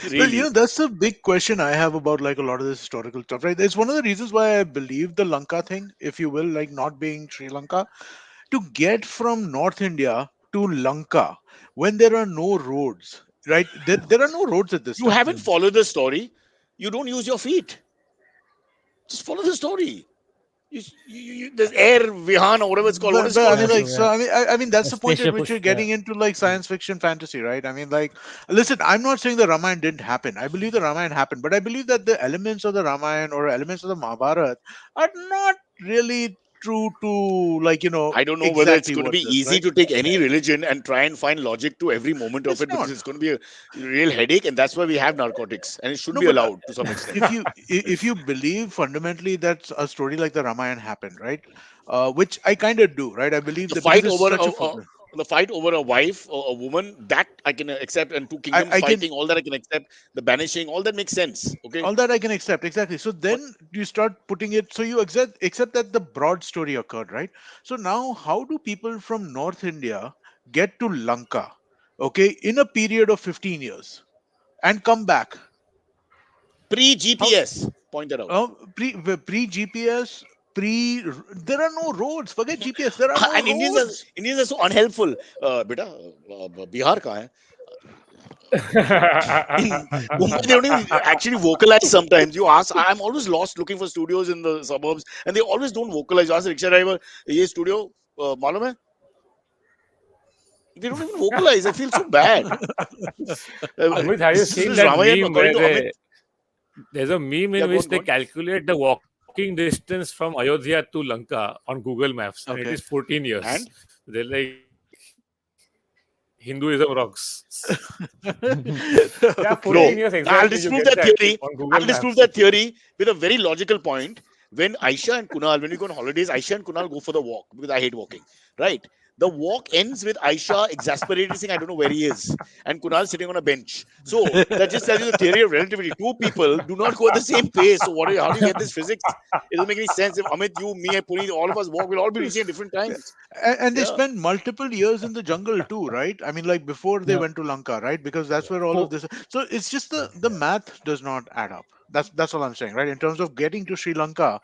Well, Really. that's a big question I have about like a lot of this historical stuff, right? It's one of the reasons why I believe the Lanka thing, if you will, like not being Sri Lanka, to get from North India to Lanka when there are no roads, right? There are no roads at this You time. haven't followed the story. You don't use your feet. Just follow the story. There's air, Vihan, or whatever it's called. What is it But I called, mean, Yeah, like, Puneet? true. so Yeah. I mean, that's A the point at spaceship which push. you're Yeah. getting into like science fiction fantasy, right? I mean, like, listen, I'm not saying the Ramayana didn't happen. I believe the Ramayana happened, but I believe that the elements of the Ramayana or elements of the Mahabharata are not really true to like I don't know whether it's exactly going to what be this, easy right? to take any religion and try and find logic to every moment of It's it because not. it's going to be a real headache, and that's why we have narcotics, and it should No, be but allowed to some extent. if you believe fundamentally that a story like the Ramayana happened, right? Which I kind of do, right? I believe The that because fight it's over such a the fight over a wife or a woman, that I can accept, and two kingdoms I can fighting, all that I can accept. The banishing, all that makes sense. Okay, all that I can accept exactly. So but then you start putting it. So you accept that the broad story occurred, right? So now, how do people from North India get to Lanka, okay, in a period of 15 years and come back? pre How GPS, point that out. pre GPS, pre there are no roads. Forget GPS. There are no And roads. Indians are so unhelpful. Beta, Bihar ka hai? In Mumbai, they don't even actually vocalize sometimes. You ask, I'm always lost looking for studios in the suburbs, and they always don't vocalize. You ask the rickshaw driver, ये studio, मालूम है? They don't even vocalize. I feel so bad. Amit, have you This seen is that Ramayana, meme according where to Amit. there's a meme Yeah, in go which on, go they on. calculate the walking distance from Ayodhya to Lanka on Google Maps, and it is Okay. 14 years. And They're like, Hinduism rocks. Yeah, 14 no, years exactly. I'll You disprove get that that theory. on Google I'll Maps. disprove that theory with a very logical point. When Aisha and Kunal, when we go on holidays, Aisha and Kunal go for the walk because I hate walking. Right? The walk ends with Aisha exasperated saying, I don't know where he is. And Kunal sitting on a bench. So that just tells you the theory of relativity. Two people do not go at the same pace. So how do you get this physics? It doesn't make any sense. If Amit, you, me, and Puneet, all of us walk, we'll all be reaching at different times. And they Yeah. spent multiple years in the jungle too, right? I mean, like before they Yeah. went to Lanka, right? Because that's where all of Oh, this. So it's just the math does not add up. That's all I'm saying, right? In terms of getting to Sri Lanka,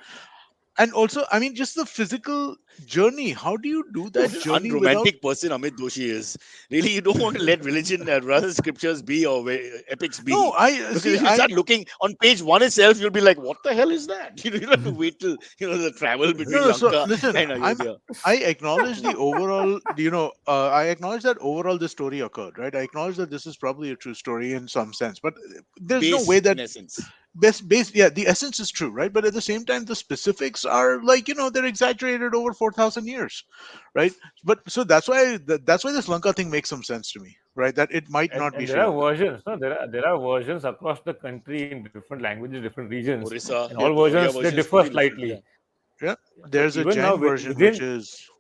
and also, I mean, just the physical journey. How do you do What that an journey without? unromantic person Amit Doshi is. Really, you don't want to let religion, rather scriptures be or epics No, be. I Because see. if you start looking on page one itself, you'll be like, what the hell is that? You don't have to wait till, the travel between No. So Lanka listen, and Ayodhya. I acknowledge the overall, I acknowledge that overall the story occurred, right? I acknowledge that this is probably a true story in some sense, but there's no way Base, that in essence. base yeah, the essence is true, right? But at the same time the specifics are like, they're exaggerated over 4,000 years, right? But so that's why this Lanka thing makes some sense to me, right? That it might not be And Sri there are Lanka. versions. No, there are versions across the country in different languages, different regions, Orissa, and yeah, all the Odia versions they version is differ totally different. Yeah. slightly. Yeah, So there's a even now Jain version which within is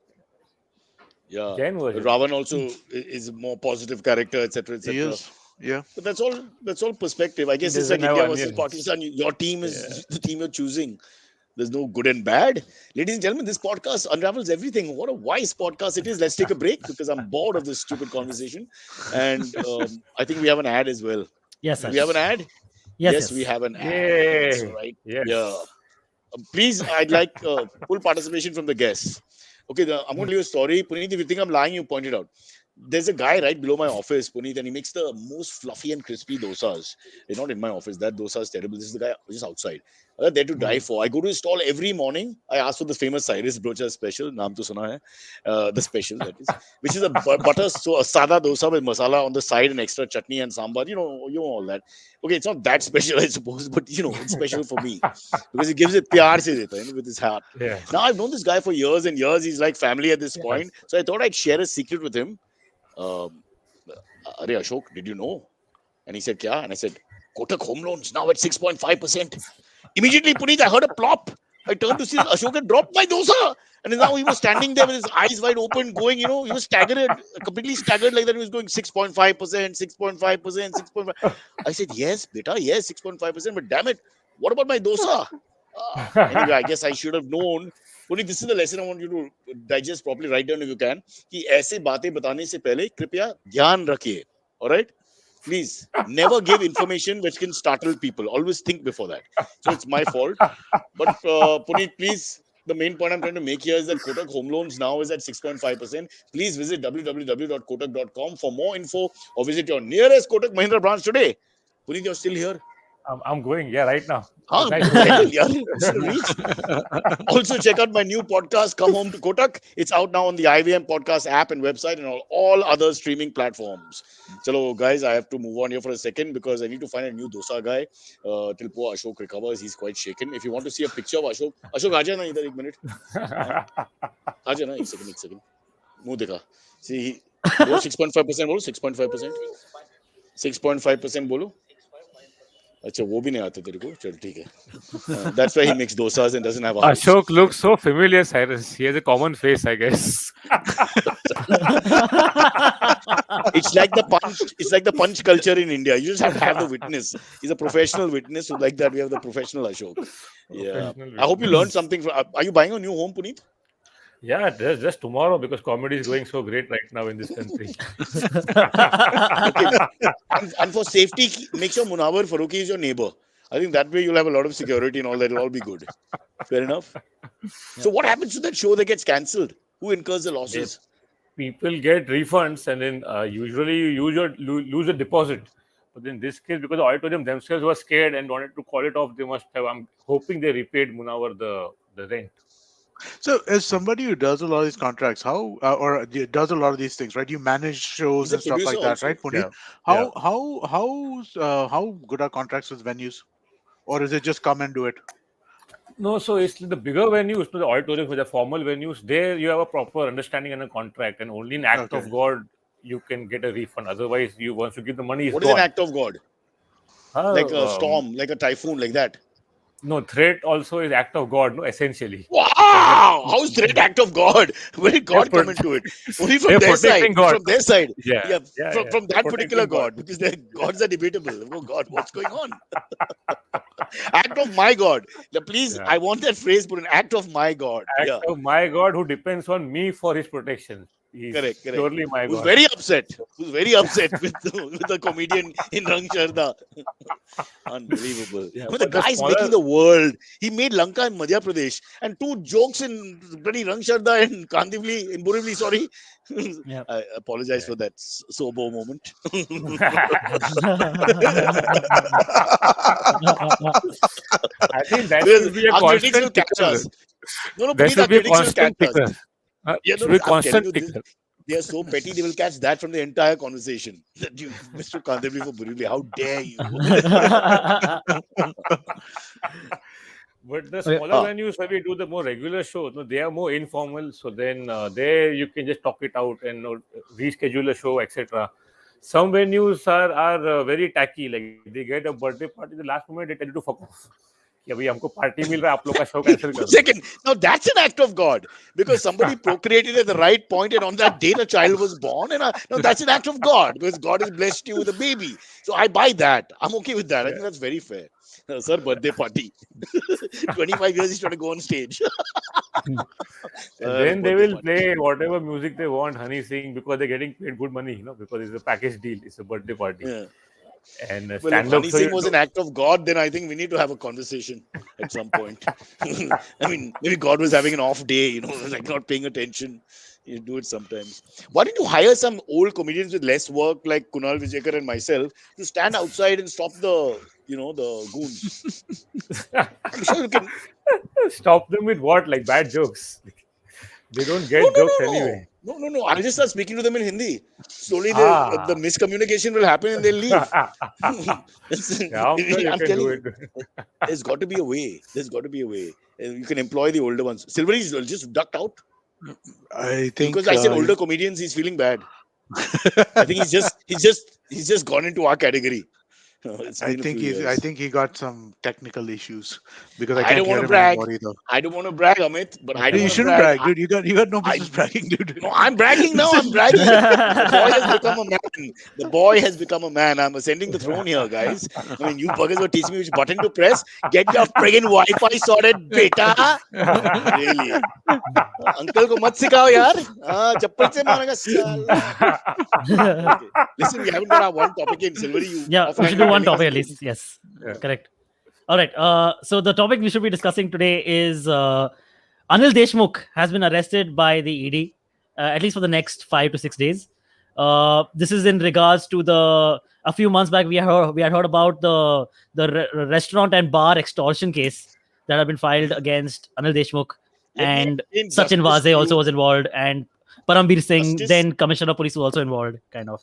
Yeah. Jain version, Ravan also is a more positive character, etc., he etc. is, yeah. But that's all perspective. I he guess it's doesn't like have India versus onions. Pakistan. Your team Yeah. is the team you're choosing. There's no good and bad. Ladies and gentlemen, this podcast unravels everything. What a wise podcast it is. Let's take a break because I'm bored of this stupid conversation. And I think we have an ad as well. yes, Do we have an Ash. ad? Yes, Yes, we yes. have an ad. That's Yay! right. Yeah. Yes. Please, I'd like full participation from the guests. Okay, I'm going to tell you a story. Puneet, if you think I'm lying, you point it out. There's a guy right below my office, Puneet, and he makes the most fluffy and crispy dosas. They're not in my office. That dosa is terrible. This is the guy just outside. There to die for. I go to his stall every morning. I ask for the famous Cyrus Broacha special. Naam to suna hai. The special, that is. Which is a butter sada dosa with masala on the side and extra chutney and sambar. You know all that. Okay, it's not that special, I suppose, but it's special for me because he gives it pyar se deta, with his heart. Yeah. Now I've known this guy for years and years. He's like family at this Yes. point. So I thought I'd share a secret with him. Um, Are Ashok, did you know? And he said, Kya? And I said, Kotak Home Loans now at 6.5%. Immediately, Puneet, I heard a plop. I turned to see Ashok had dropped my dosa. And now he was standing there with his eyes wide open, going, he was staggered, completely staggered like that. He was going 6.5%, 6.5%, 6.5. I said, yes, beta, yes, 6.5%. But damn it, what about my dosa? Anyway, I guess I should have known. Only this is the lesson I want you to digest properly, write down if you can. कि ऐसे बातें बताने से पहले कृपया ध्यान रखिए. All right? Please, never give information which can startle people. Always think before that. So it's my fault. But Punit, please, the main point I'm trying to make here is that Kotak Home Loans now is at 6.5%. Please visit www.kotak.com for more info or visit your nearest Kotak Mahindra branch today. Punit, you're still here. I'm going, right now. Haan, Nice. reach. Also, check out my new podcast, Come Home to Kotak. It's out now on the IVM podcast app and website and all other streaming platforms. Chalo, guys, I have to move on here for a second because I need to find a new dosa guy till poor Ashok recovers. He's quite shaken. If you want to see a picture of Ashok, aaja na idhar 1 minute. Aaja na, 1 second. Muh dekha. See, 6.5% bolo, 6.5%. 6.5% bolo. अच्छा वो भी नहीं आता तेरे को चल ठीक है that's why he makes dosas and doesn't have a house. Ashok looks so familiar, Cyrus. He has a common face, I guess. It's like the punch culture in India. You just have the witness. He's a professional witness. So like that we have the professional Ashok. Yeah, I hope you learned something from. Are you buying a new home, Puneet? Yeah, just tomorrow because comedy is going so great right now in this country. Okay. And for safety, make sure Munawar Farooqi is your neighbor. I think that way you'll have a lot of security and all that. It'll all be good. Fair enough. So what happens to that show that gets cancelled? Who incurs the losses? People get refunds and then usually you lose a deposit. But in this case, because the auditorium themselves were scared and wanted to call it off, they must have. I'm hoping they repaid Munawar the rent. So, as somebody who does a lot of these contracts, or does a lot of these things, right? You manage shows He's a and stuff like producer that, also. right, Puneet? Yeah. How good are contracts with venues, or is it just come and do it? No, so it's the bigger venues, the auditoriums, the formal venues. There you have a proper understanding and a contract, and only in act of God you can get a refund. Otherwise, once you give the money, it's What gone. is an act of God? Like a storm, like a typhoon, like that. No, threat also is act of God. No, essentially. Wow! How is threat act of God? Where did God come into it? Only from they're their side. protecting God. From their side. Yeah. From that Protecting particular God, God. because their gods are debatable. Oh God, what's going on? Act of my God. Now, please, Yeah. I want that phrase put in. Act of my God. Act of my God who depends on me for his protection. He's Correct. purely my Who's God. very upset with the comedian in Rang Sharda. Unbelievable. Yeah, I mean, the but the guy's smaller- making the world. He made Lanka in Madhya Pradesh and 2 jokes in bloody Rang Sharda and Kandivli, in Borivali, sorry. Yep. I apologize for that sober moment. I think that Because should be a our critics will constant catch ticker. us. No, There Puneet, should our be a critics will catch constant ticker. us. Yeah, Should no, be I'm telling constant you, ticker. they are so petty, they will catch that from the entire conversation. That you, Mr. Kandivli for Borivali, how dare you? But the Okay. smaller venues where we do the more regular shows, no, they are more informal. So then there you can just talk it out and reschedule a show, etc. Some venues are very tacky. Like they get a birthday party, the last moment they tell you to fuck off. कि अभी हमको party मिल रहा है, आप लोग का show cancel कर दो. Second, now that's an act of God because somebody procreated at the right point and on that date a child was born. And now that's an act of God because God has blessed you with a baby. So I buy that. I'm okay with that. I think that's very fair. Sir, birthday party. 25 years he's trying to go on stage. And then they will play whatever music they want, Honey Singh, because they're getting paid good money, because it's a package deal. It's a birthday party. Yeah. And Well, if stand-up Honey show, Singh was an act of God, then I think we need to have a conversation at some point. I mean, maybe God was having an off day, like not paying attention. You do it sometimes. Why don't you hire some old comedians with less work, like Kunal Vijayakar and myself, to stand outside and stop the goons? I'm sure you can. stop them with what? Like bad jokes. They don't get jokes anyway. No. I'll just start speaking to them in Hindi. Slowly, Ah. the miscommunication will happen and they'll leave. Yeah, I'm sure you I'm can telling do you, it. there's got to be a way. You can employ the older ones. Silvery's just ducked out I think because I said older comedians. He's feeling bad. I think he's just gone into our category. It's I been a think few he's. I years. think he got some technical issues because I I can't don't want hear to him brag. anymore either. I don't want to brag, Amit, but I Okay, don't You want to okay. shouldn't brag. brag, dude. You got no I business bragging, dude. No, I'm bragging now. I'm bragging. The boy has become a man. The boy has become a man. I'm ascending the throne here, guys. I mean, you buggers were teaching me which button to press. Get your friggin' Wi-Fi sorted, beta. Really. Uncle को मत सिखाओ यार. चप्पल से मारेगा साला. Okay. Listen, we haven't got our one topic in. Silvery, you Yeah, we offline should were do one telling us topic at something. least. Yes, Yeah. correct. All right. So the topic we should be discussing today is Anil Deshmukh has been arrested by the ED, at least for the next 5 to 6 days. This is in regards to a few months back we had heard about the restaurant and bar extortion case that had been filed against Anil Deshmukh, Let me and explain Sachin justice to Vaze also you. was involved, and Parambir Singh, Justice then Commissioner of Police, was also involved. Kind of.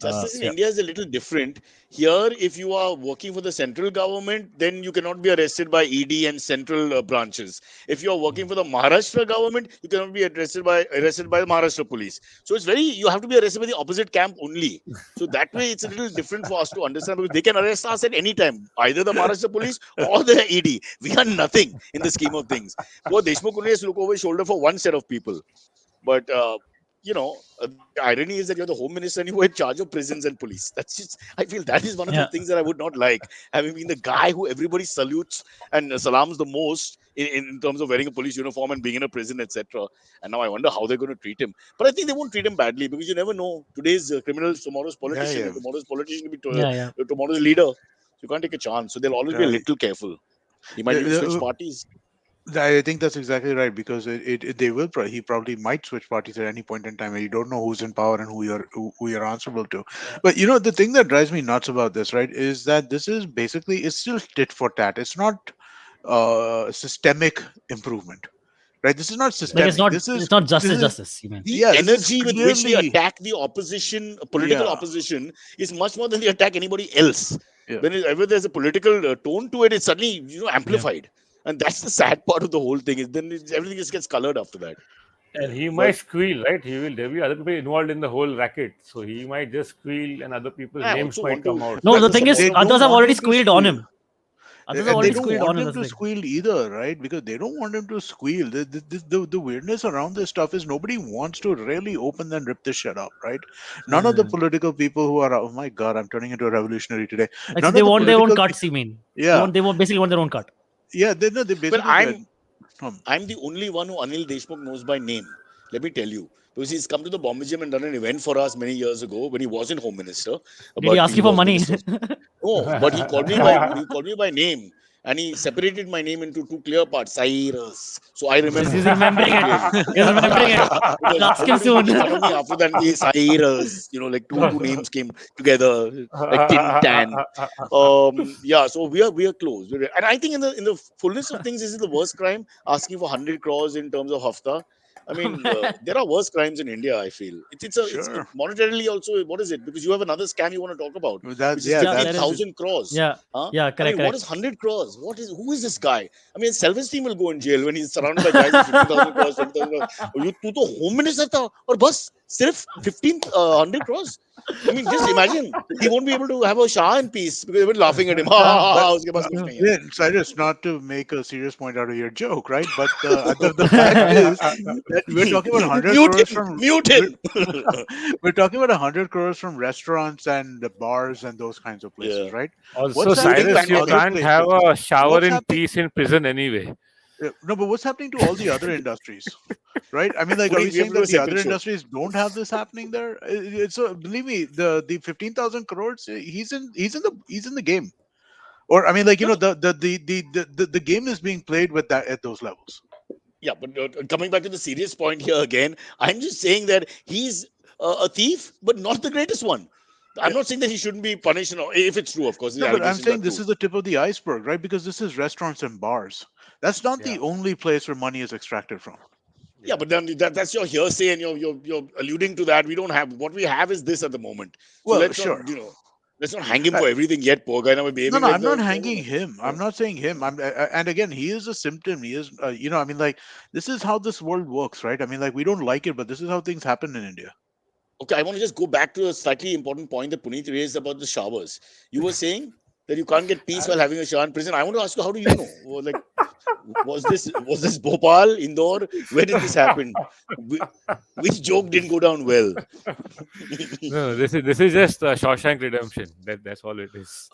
Justice in Yeah. India is a little different. Here, if you are working for the central government, then you cannot be arrested by ED and central branches. If you are working for the Maharashtra government, you cannot be arrested by the Maharashtra police. So it's very you have to be arrested by the opposite camp only. So that way, it's a little different for us to understand because they can arrest us at any time, either the Maharashtra police or the ED. We are nothing in the scheme of things. Poor Deshmukh only has to look over his shoulder for one set of people. But the irony is that you're the home minister and you were in charge of prisons and police. That's just, I feel that is one of the Yeah. things that I would not like. Having been the guy who everybody salutes and salams the most in terms of wearing a police uniform and being in a prison, etc. And now I wonder how they're going to treat him. But I think they won't treat him badly because you never know. Today's criminal, tomorrow's Yeah, politician, yeah, and tomorrow's politician will be Yeah. Yeah. tomorrow's leader. So you can't take a chance. So they'll always be a yeah. little careful. He might even switch The- parties. I think that's exactly right because they will. He probably might switch parties at any point in time, and you don't know who's in power and who you're answerable to. But the thing that drives me nuts about this, right, is that this is basically it's still tit for tat. It's not systemic improvement, right? This is not Like it's systemic. not This is it's not this justice, is justice. You mean? The yeah. This is energy with which they clearly attack the opposition, political yeah, opposition, is much more than they attack anybody else. yeah. Whenever there's a political tone to it, it's suddenly Yeah. amplified, and that's the sad part of the whole thing. Is then everything just gets colored after that. And he But might squeal, right? There will be other people involved in the whole racket. So he might just squeal and other people's I names also might want come to out. No, Well, the focus thing is, upon they a don't others have want already him to squealed on squeal. him. Others have And they already don't squealed on want him. him That's the to thing. squeal either, right? Because they don't want him to squeal. The weirdness around this stuff is nobody wants to really open and rip this shit up, right? None of the Hmm. political people who are, oh my god, I'm turning into a revolutionary today. Like so None they of the want their own political, cuts. You mean? yeah, They want basically want their own cut. yeah, they no, they well, basically get. I'm Um, I'm the only one who Anil Deshmukh knows by name. Let me tell you. Because he's come to the Bombay Gym and done an event for us many years ago when he wasn't Home Minister, Did he but ask he you for was money? Minister. No, but he called me by name, and he separated my name into two clear parts, Cyrus. So I So remember he's remembering very it. clearly. He's remembering it. Because I'll ask him everybody was soon. making fun of me after that. The Cyrus, like two names came together, like tin tan. Yeah. So we are close. And I think in the fullness of things, this is the worst crime. Asking for 100 crores in terms of hafta. I mean, there are worse crimes in India. I feel it's sure, monetarily also. What is it? Because you have another scam you want to talk about, that which is yeah, Yeah, fifteen there is. that's thousand crores. Yeah, Huh? yeah, I correct, mean, what correct. is 100 crores? Who is this guy? I mean, self-esteem will go in jail when he's surrounded by guys with 50,000 crores, 20,000 crores. You तू तो home minister था और बस सिर्फ 100 crores. I mean, just imagine he won't be able to have a Shah in peace because they've been laughing at him. Ha ha but ha! उसके पास कुछ नहीं है. yeah, Cyrus, not to make a serious point out of your joke, right? But the fact is that we're talking about 100 Mute crores him! from Mute we're, him! we're talking about 100 crores from restaurants and the bars and those kinds of places, Yeah. right? Also, What's During happening Cyrus, to you other pandemic, can't have places? a shower What's in happening? peace in prison anyway. No, but what's happening to all the other industries? Right? I mean, like, are we Punit, we have saying to do that a the other separate show. industries don't have this happening there? It's believe me, the 15,000 crores. He's in the game. Or I mean, like No, no. the game is being played with that at those levels. Yeah, but coming back to the serious point here again, I'm just saying that he's a thief, but not the greatest one. I'm Yeah. not saying that he shouldn't be punished, if it's true, of course, the No, but I'm allegations are saying this true. is the tip of the iceberg, right? Because this is restaurants and bars. That's not Yeah. the only place where money is extracted from. Yeah, but then that's your hearsay, and you're alluding to that. We don't have what we have is this at the moment. So Well, let's not sure. let's not hang him Uh, for everything yet, poor guy. Now we're No, behaving no, like I'm not the hanging him. uh, I'm not saying him. And again, he is a symptom. He is, I mean, like, this is how this world works, right? I mean, like, we don't like it, but this is how things happen in India. Okay, I want to just go back to a slightly important point that Puneet raised about the showers. You were saying that you can't get peace while having a shower in prison. I want to ask you, how do you know? Well, like, was this Bhopal, Indore? Where did this happen? Which joke didn't go down well? No, this is just Shawshank Redemption. That's all it is.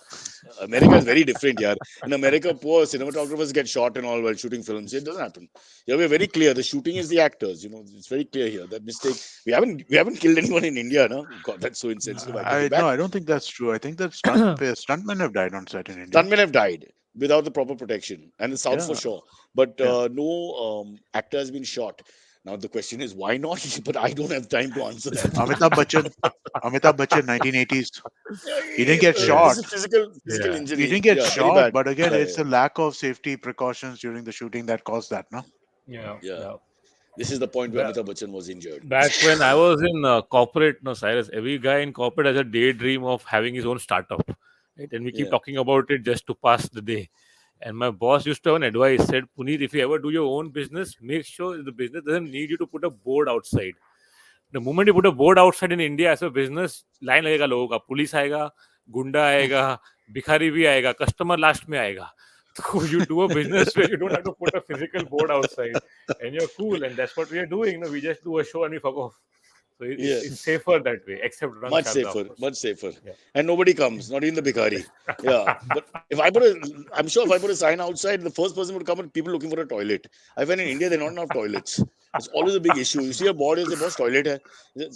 America is very different, yeah. In America, poor cinematographers get shot and all while shooting films. It doesn't happen. Yeah, we're very clear. The shooting is the actors. It's very clear here. That mistake. We haven't killed anyone in India, no? God, that's so insensitive. I take it back. No, I don't think that's true. I think that stuntmen have died on set in India. Stuntmen have died without the proper protection, and the South for Yeah. sure. But Yeah. no actor has been shot. Now the question is why not? But I don't have time to answer that. Amitabh Bachchan, 1980s. He didn't get shot. This is physical Yeah. injury. He didn't get very shot, bad. but again, Yeah, it's the lack of safety precautions during the shooting that caused that, no? Yeah. Yeah. This is the point where Back, Amitabh Bachchan was injured. back when I was in corporate, no, Cyrus, every guy in corporate has a daydream of having his own startup, right? And we keep Yeah. talking about it just to pass the day. And my boss used to have an advice, said, Puneet, if you ever do your own business, make sure the business doesn't need you to put a board outside. The moment you put a board outside in India as a business, line लगेगा लोगों का, police आएगा, गुंडा आएगा, भिखारी भी आएगा, customer last में आएगा. So you do a business where you don't have to put a physical board outside, and you're cool, and that's what we are doing. We just do a show and we fuck off. So Yeah. it's safer that way, except Rang Much Sharda, of safer, course. much safer. Yeah. And nobody comes, not even the bhikhari. Yeah. But I'm sure if I put a sign outside, the first person would come and people looking for a toilet. I find in India, there are not enough toilets. It's always a big issue. You see a board, is the boss toilet. Hai. There,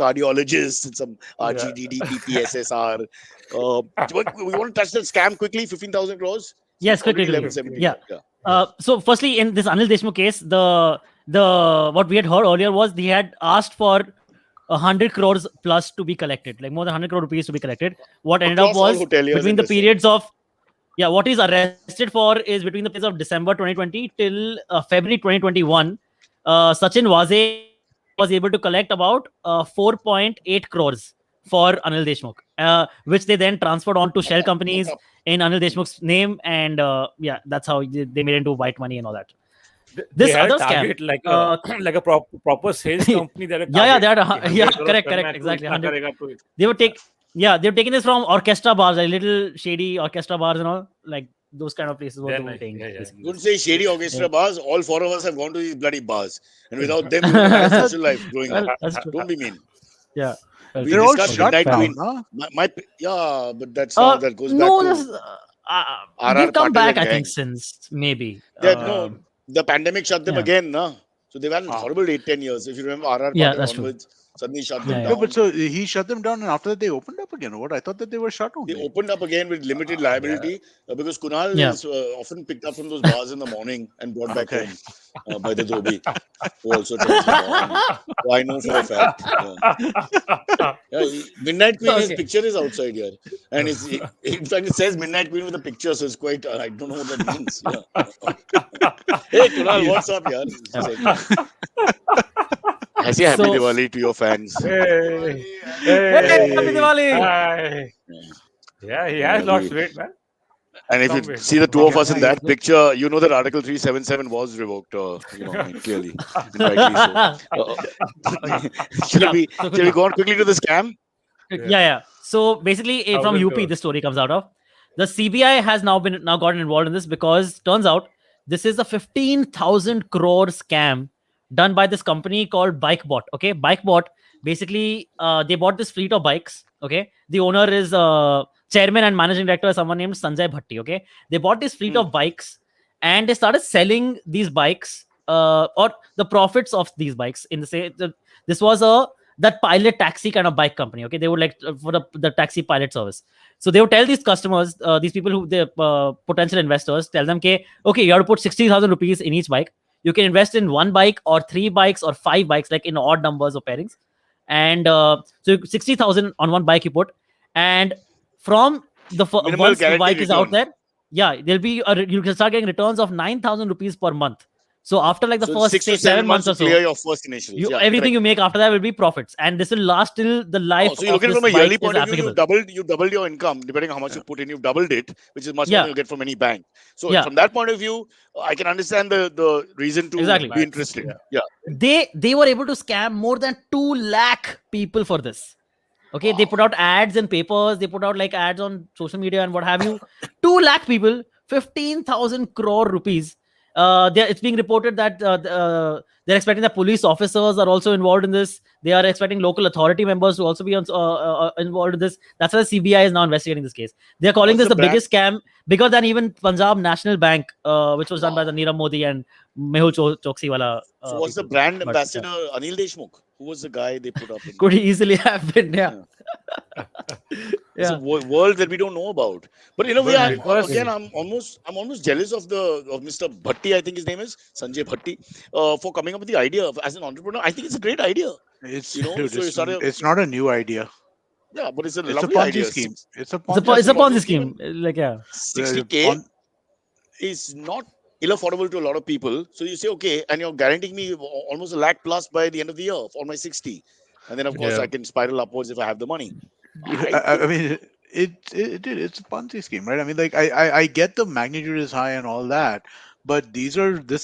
cardiologists and some RGDD, PPSSR. We want to touch that scam quickly, 15,000 crores? Yes, quickly. 11, 17. Yeah. So firstly, in this Anil Deshmukh case, the what we had heard earlier was he had asked for 100 crores plus to be collected, like more than 100 crore rupees to be collected. What ended up Across all was hoteliers between and the restaurants. periods of what he's arrested for is between the periods of December 2020 till February 2021. Sachin Waze was able to collect about 4.8 crores for Anil Deshmukh, which they then transferred on to shell companies in Anil Deshmukh's name, and that's how they made into white money and all that. They This had a other target, scam, like a like a proper sales company. That they had correct, exactly. 100. They were taking this from orchestra bars, like little shady orchestra bars and all, like those kind of places. What they were taking. basically. Don't say shady orchestra bars. All four of us have gone to these bloody bars. And without them, we would have had a social life growing Well, up. that's true. Don't be mean. Yeah. We They're all discussed shut Midnight down, Queen. no? Yeah, but that's not, that goes no, back this, to... they've RR come Patil back, and I think, gang. since maybe. No, the pandemic shut them yeah. again, no? So they've had horrible 8-10 years. If you remember RR Yeah, Patil that's true. onwards, suddenly shut Yeah, them yeah. No, down. but so he shut them down, and after that they opened up again. What? I thought that they were shut They only. opened up again with limited liability because Kunal Yeah. is often picked up from those bars in the morning and brought back Okay. home by the Dhobi, who also tells the bar. So I know for a fact. Midnight Queen, his Okay. picture is outside here. And in fact, it says Midnight Queen with a picture, so it's quite, I don't know what that means. Yeah. Hey, Kunal, what's up, yaar? Happy So- Diwali to your fans. Hey, Happy Diwali! Hi. Yeah, he has lost weight, man. And if you Somewhere. see the two of us in Yeah, that picture, you know that Article 377 was revoked, clearly. And rightly so. Shall we go on quickly to the scam? Yeah. So basically, How from will it UP, go? this story comes out of. The CBI has now gotten involved in this because turns out this is a 15,000 crore scam done by this company called BikeBot. Okay, BikeBot basically they bought this fleet of bikes. Okay, the owner is chairman and managing director is someone named Sanjay Bhatti. Okay, they bought this fleet of bikes and they started selling these bikes or the profits of these bikes in the say. This was that pilot taxi kind of bike company. Okay, they would like for the taxi pilot service. So they would tell these customers, these people who the potential investors, tell them, okay, you have to put 60,000 rupees in each bike. You can invest in one bike or 3 bikes or 5 bikes, like in odd numbers or pairings. And so 60,000 on one bike you put, and from the Minimal once the guaranteed bike is out return. there, there'll be you can start getting returns of 9,000 rupees per month So after like the So first 6 to say 7 7 months months or to clear so, your first initials. you Yeah, everything correct. you make after that will be profits, and this will last till the life Oh, so you of look at it this from a bike yearly is point of view, applicable. you doubled your income depending on how much you put in. You've doubled it, which is much more than Yeah, you get from any bank. So yeah, from that point of view, I can understand the reason to exactly. be Maths, interested. yeah. Yeah. They were able to scam more than 2 lakh people for this. Okay, they Wow. put out ads in papers, they put out like ads on social media and what have you. 2 lakh people, 15,000 crore rupees. It's being reported that they're expecting that police officers are also involved in this. They are expecting local authority members to also be involved in this. That's why CBI is now investigating this case. They're calling What's this the the brand? biggest scam, bigger than even Punjab National Bank, which was done by the Wow. Nirav Modi and Mehul Choksi wala So what's the people. brand But yeah, ambassador? Anil Deshmukh. Who was the guy they put up in? could easily have been. Yeah, Yeah. It's a yeah. world that we don't know about. But in a way, But And because again, I'm almost jealous of Mr. Bhatti. I think his name is Sanjay Bhatti, for coming up with the idea as an entrepreneur. I think it's a great idea. it's, You know, dude, so you sort of it's not a new idea. yeah, but it's a It's a lovely Ponzi idea. scheme. It's a Yeah, Ponzi It's a it's a scheme. Ponzi Ponzi scheme, and scheme. Like yeah, 60K is not ill affordable to a lot of people. So you say, okay, and you're guaranteeing me almost a lakh plus by the end of the year for my 60. And then, of course, yeah, I can spiral upwards if I have the money. I I think, mean, it's a Ponzi scheme, right? I mean, like I get the magnitude is high and all that, but this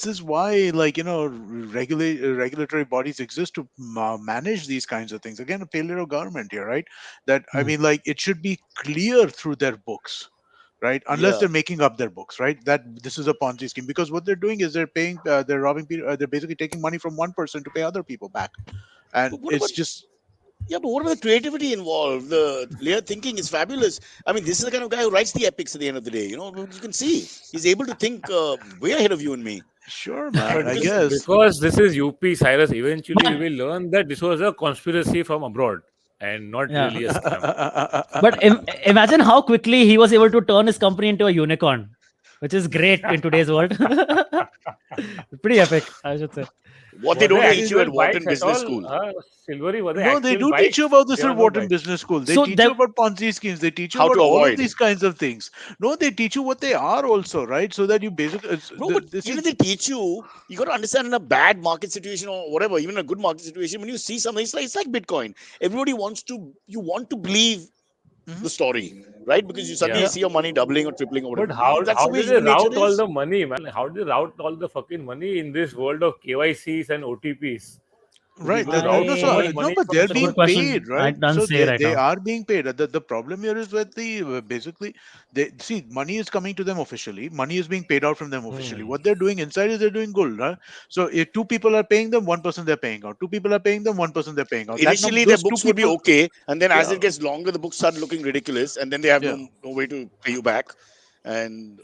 is why, like, regulatory bodies exist to manage these kinds of things. Again, a failure of government here, right? That I Hmm. mean, like, it should be clear through their books, right? Unless yeah. they're making up their books, right? That this is a Ponzi scheme, because what they're doing is they're robbing people, they're basically taking money from one person to pay other people back, and But what it's about just yeah, but what about the creativity involved? The layer thinking is fabulous. I mean, this is the kind of guy who writes the epics at the end of the day. You know, you can see he's able to think way ahead of you and me. sure, man. but I Because guess. because this is UP, Cyrus, eventually we but will learn that this was a conspiracy from abroad and not yeah. really a scam. But imagine how quickly he was able to turn his company into a unicorn, which is great in today's world. Pretty epic, I should say. what they Were they don't teach you actual at bikes Wharton at Business all? School. Silvery, were they No, they actual do teach you bikes? about this There at are no Wharton bikes. Business School. They So teach you there, about Ponzi schemes. They teach you How about to all of avoid. these kinds of things. No, they teach you what they are also, right? So that you basically, Bro, but this even if is they teach you, you got to understand in a bad market situation or whatever, even a good market situation, when you see something, it's like Bitcoin. Everybody you want to believe Mhm. the story, right? Because you suddenly Yeah. Yeah, see your money doubling or tripling or But whatever. how That's how the way did they human nature route all is. the money, man? Like, how did they route all the fucking money in this world of KYCs and OTPs to be right. able to That route no, so much so no, money I but from they're that's a being good someone? paid, question. I right? can't So say right they now. are being paid. The problem here is with the basically they see money is coming to them officially. Money is being paid out from them officially. Hmm. What they're doing inside is they're doing gold, right? So if two people are paying them, one person they're paying out. Two people are paying them, one person they're paying out. That number, Initially, their those two books would be people, okay, and then as yeah, it gets longer, the books start looking ridiculous, and then they have yeah. no way to pay you back, and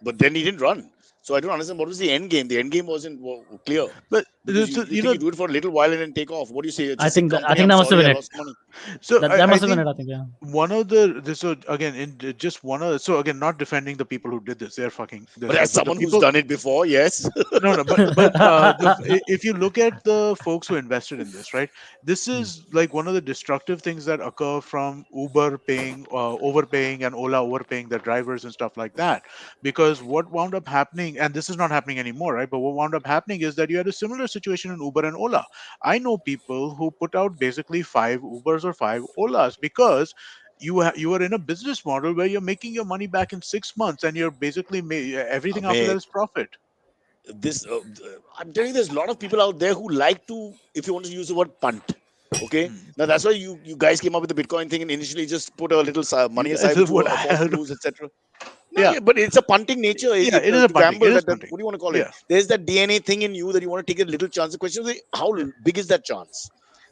but then he didn't run. So I don't understand what was the end game. The end game wasn't clear But because you think you do it for a little while and then take off. What do you say? It's a sick I company. think I'm that must have sorry, I been it. lost money. so That I must have been think it. I think yeah. one of the this so again just one of so again not defending the people who did this, they're fucking But this as but the someone who's people, done it before, yes. no, no, but if you look at the folks who invested in this, right, this Hmm. is like one of the destructive things that occur from Uber paying overpaying and Ola overpaying their drivers and stuff like that. Because what wound up happening, and this is not happening anymore, right, but what wound up happening is that you had a similar situation in Uber and Ola. I know people who put out basically 5 Ubers or 5 Olas because you are in a business model where you're making your money back in 6 months, and you're basically everything after that Amit, is profit. this I'm telling you, there's a lot of people out there who like to, if you want to use the word punt. Okay, Hmm. now that's why you guys came up with the Bitcoin thing and initially just put a little You money guys aside are which you what were afford I to don't, lose, etc. No, yeah, yeah, but it's a punting nature. yeah, it is a To punting. It gamble, is that punting. what do you want to call it? Yeah, There's that DNA thing in you that you want to take a little chance. The question is how yeah, big is that chance,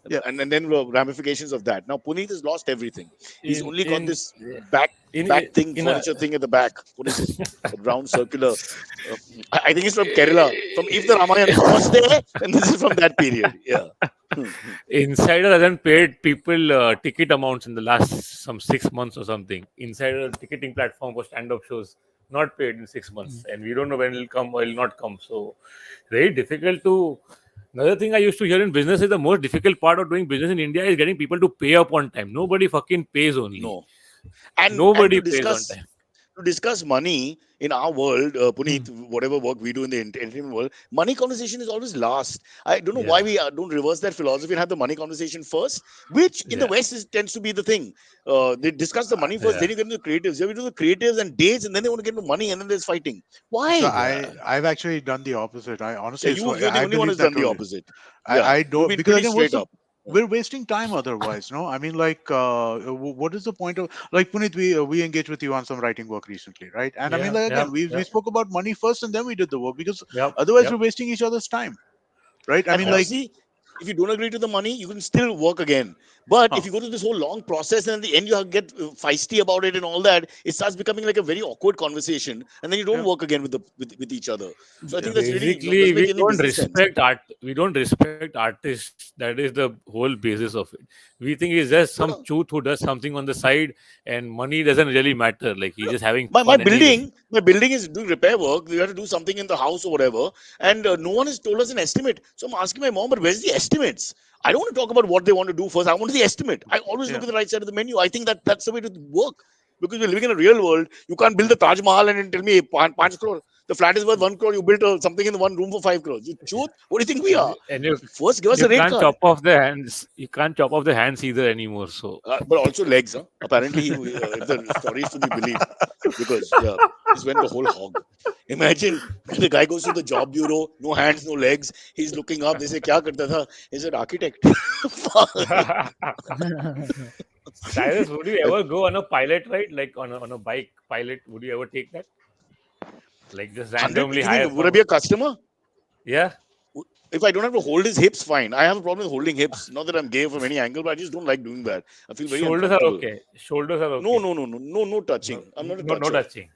yeah. and then ramifications of that. Now Puneet has lost everything. He's In only got in this back in in a furniture thing at the back. What is it? A round circular. Uh, I think it's from Kerala. From if the Ramayana Namaste, and this is from that period. Yeah. Insider hasn't paid people ticket amounts in the last some 6 months or something. Insider ticketing platform for stand-up shows not paid in 6 months, and we don't know when it'll come or it'll not come. So very difficult to. Another thing I used to hear in business is the most difficult part of doing business in India is getting people to pay up on time. Nobody fucking pays only. No. And Nobody to pays on discuss time. to discuss money in our world, Puneet, whatever work we do in the entertainment world, money conversation is always last. I don't know why Yeah. we don't reverse that philosophy and have the money conversation first, which in the Yeah. West tends to be the thing. They discuss the money first, then Yeah. you get into the creatives. Here we do the creatives and dates, and then they want to get into money, and then there's fighting. So Why? I've actually done the opposite. I Yeah, honestly, it's not, you're the I only one believe who's that done the totally. opposite. Yeah, I you've don't, been because pretty again, what's straight the, up. Yeah. we're wasting time otherwise. No, I mean, like, what is the point of, like, Punit? We engaged with you on some writing work recently, right? And I mean, Yeah. like, again, Yeah. we Yeah. spoke about money first, and then we did the work, because Yep. otherwise we're Yep. wasting each other's time, right? I And mean, like, honestly, if you don't agree to the money, you can still work again. But if huh, you go through this whole long process and at the end you get feisty about it and all that, it starts becoming like a very awkward conversation, and then you don't yeah, work again with with each other. So I think yeah, that's really Basically, doesn't we make any don't business sense. respect art. We don't respect artists. That is the whole basis of it. We think he's just some Yeah. truth who does something on the side, and money doesn't really matter. Like he's just having My fun anyway. building is doing repair work. We have to do something in the house or whatever, and no one has told us an estimate. So I'm asking my mom, but where's the estimates? I don't want to talk about what they want to do first. I want the estimate. I always look yeah. at the right side of the menu. I think that's the way to work, because we're living in a real world. You can't build the Taj Mahal and then tell me 5 crore. The flat is worth 1 crore. You built something in the one room for 5 crores. You truth? What do you think we are? And you First, give us you a rate can't card. chop off the hands. You can't chop off the hands either anymore. So But also legs. Huh? Apparently, if the story is to be believed, because yeah, this went the whole hog. Imagine the guy goes to the job bureau, no hands, no legs. He's looking up. They say, "Kya karta tha?" He said, "Architect." Cyrus, would you ever go on a pilot ride, like on a bike pilot? Would you ever take that? Like just 100. randomly You hire mean would I be someone? a customer? Yeah. If I don't have to hold his hips, fine. I have a problem with holding hips. Not that I'm gay from any angle, but I just don't like doing that. I feel very Shoulders are uncomfortable. okay. Shoulders are No, okay. no, no, no, no, no No, touching. I'm not a no toucher. touching.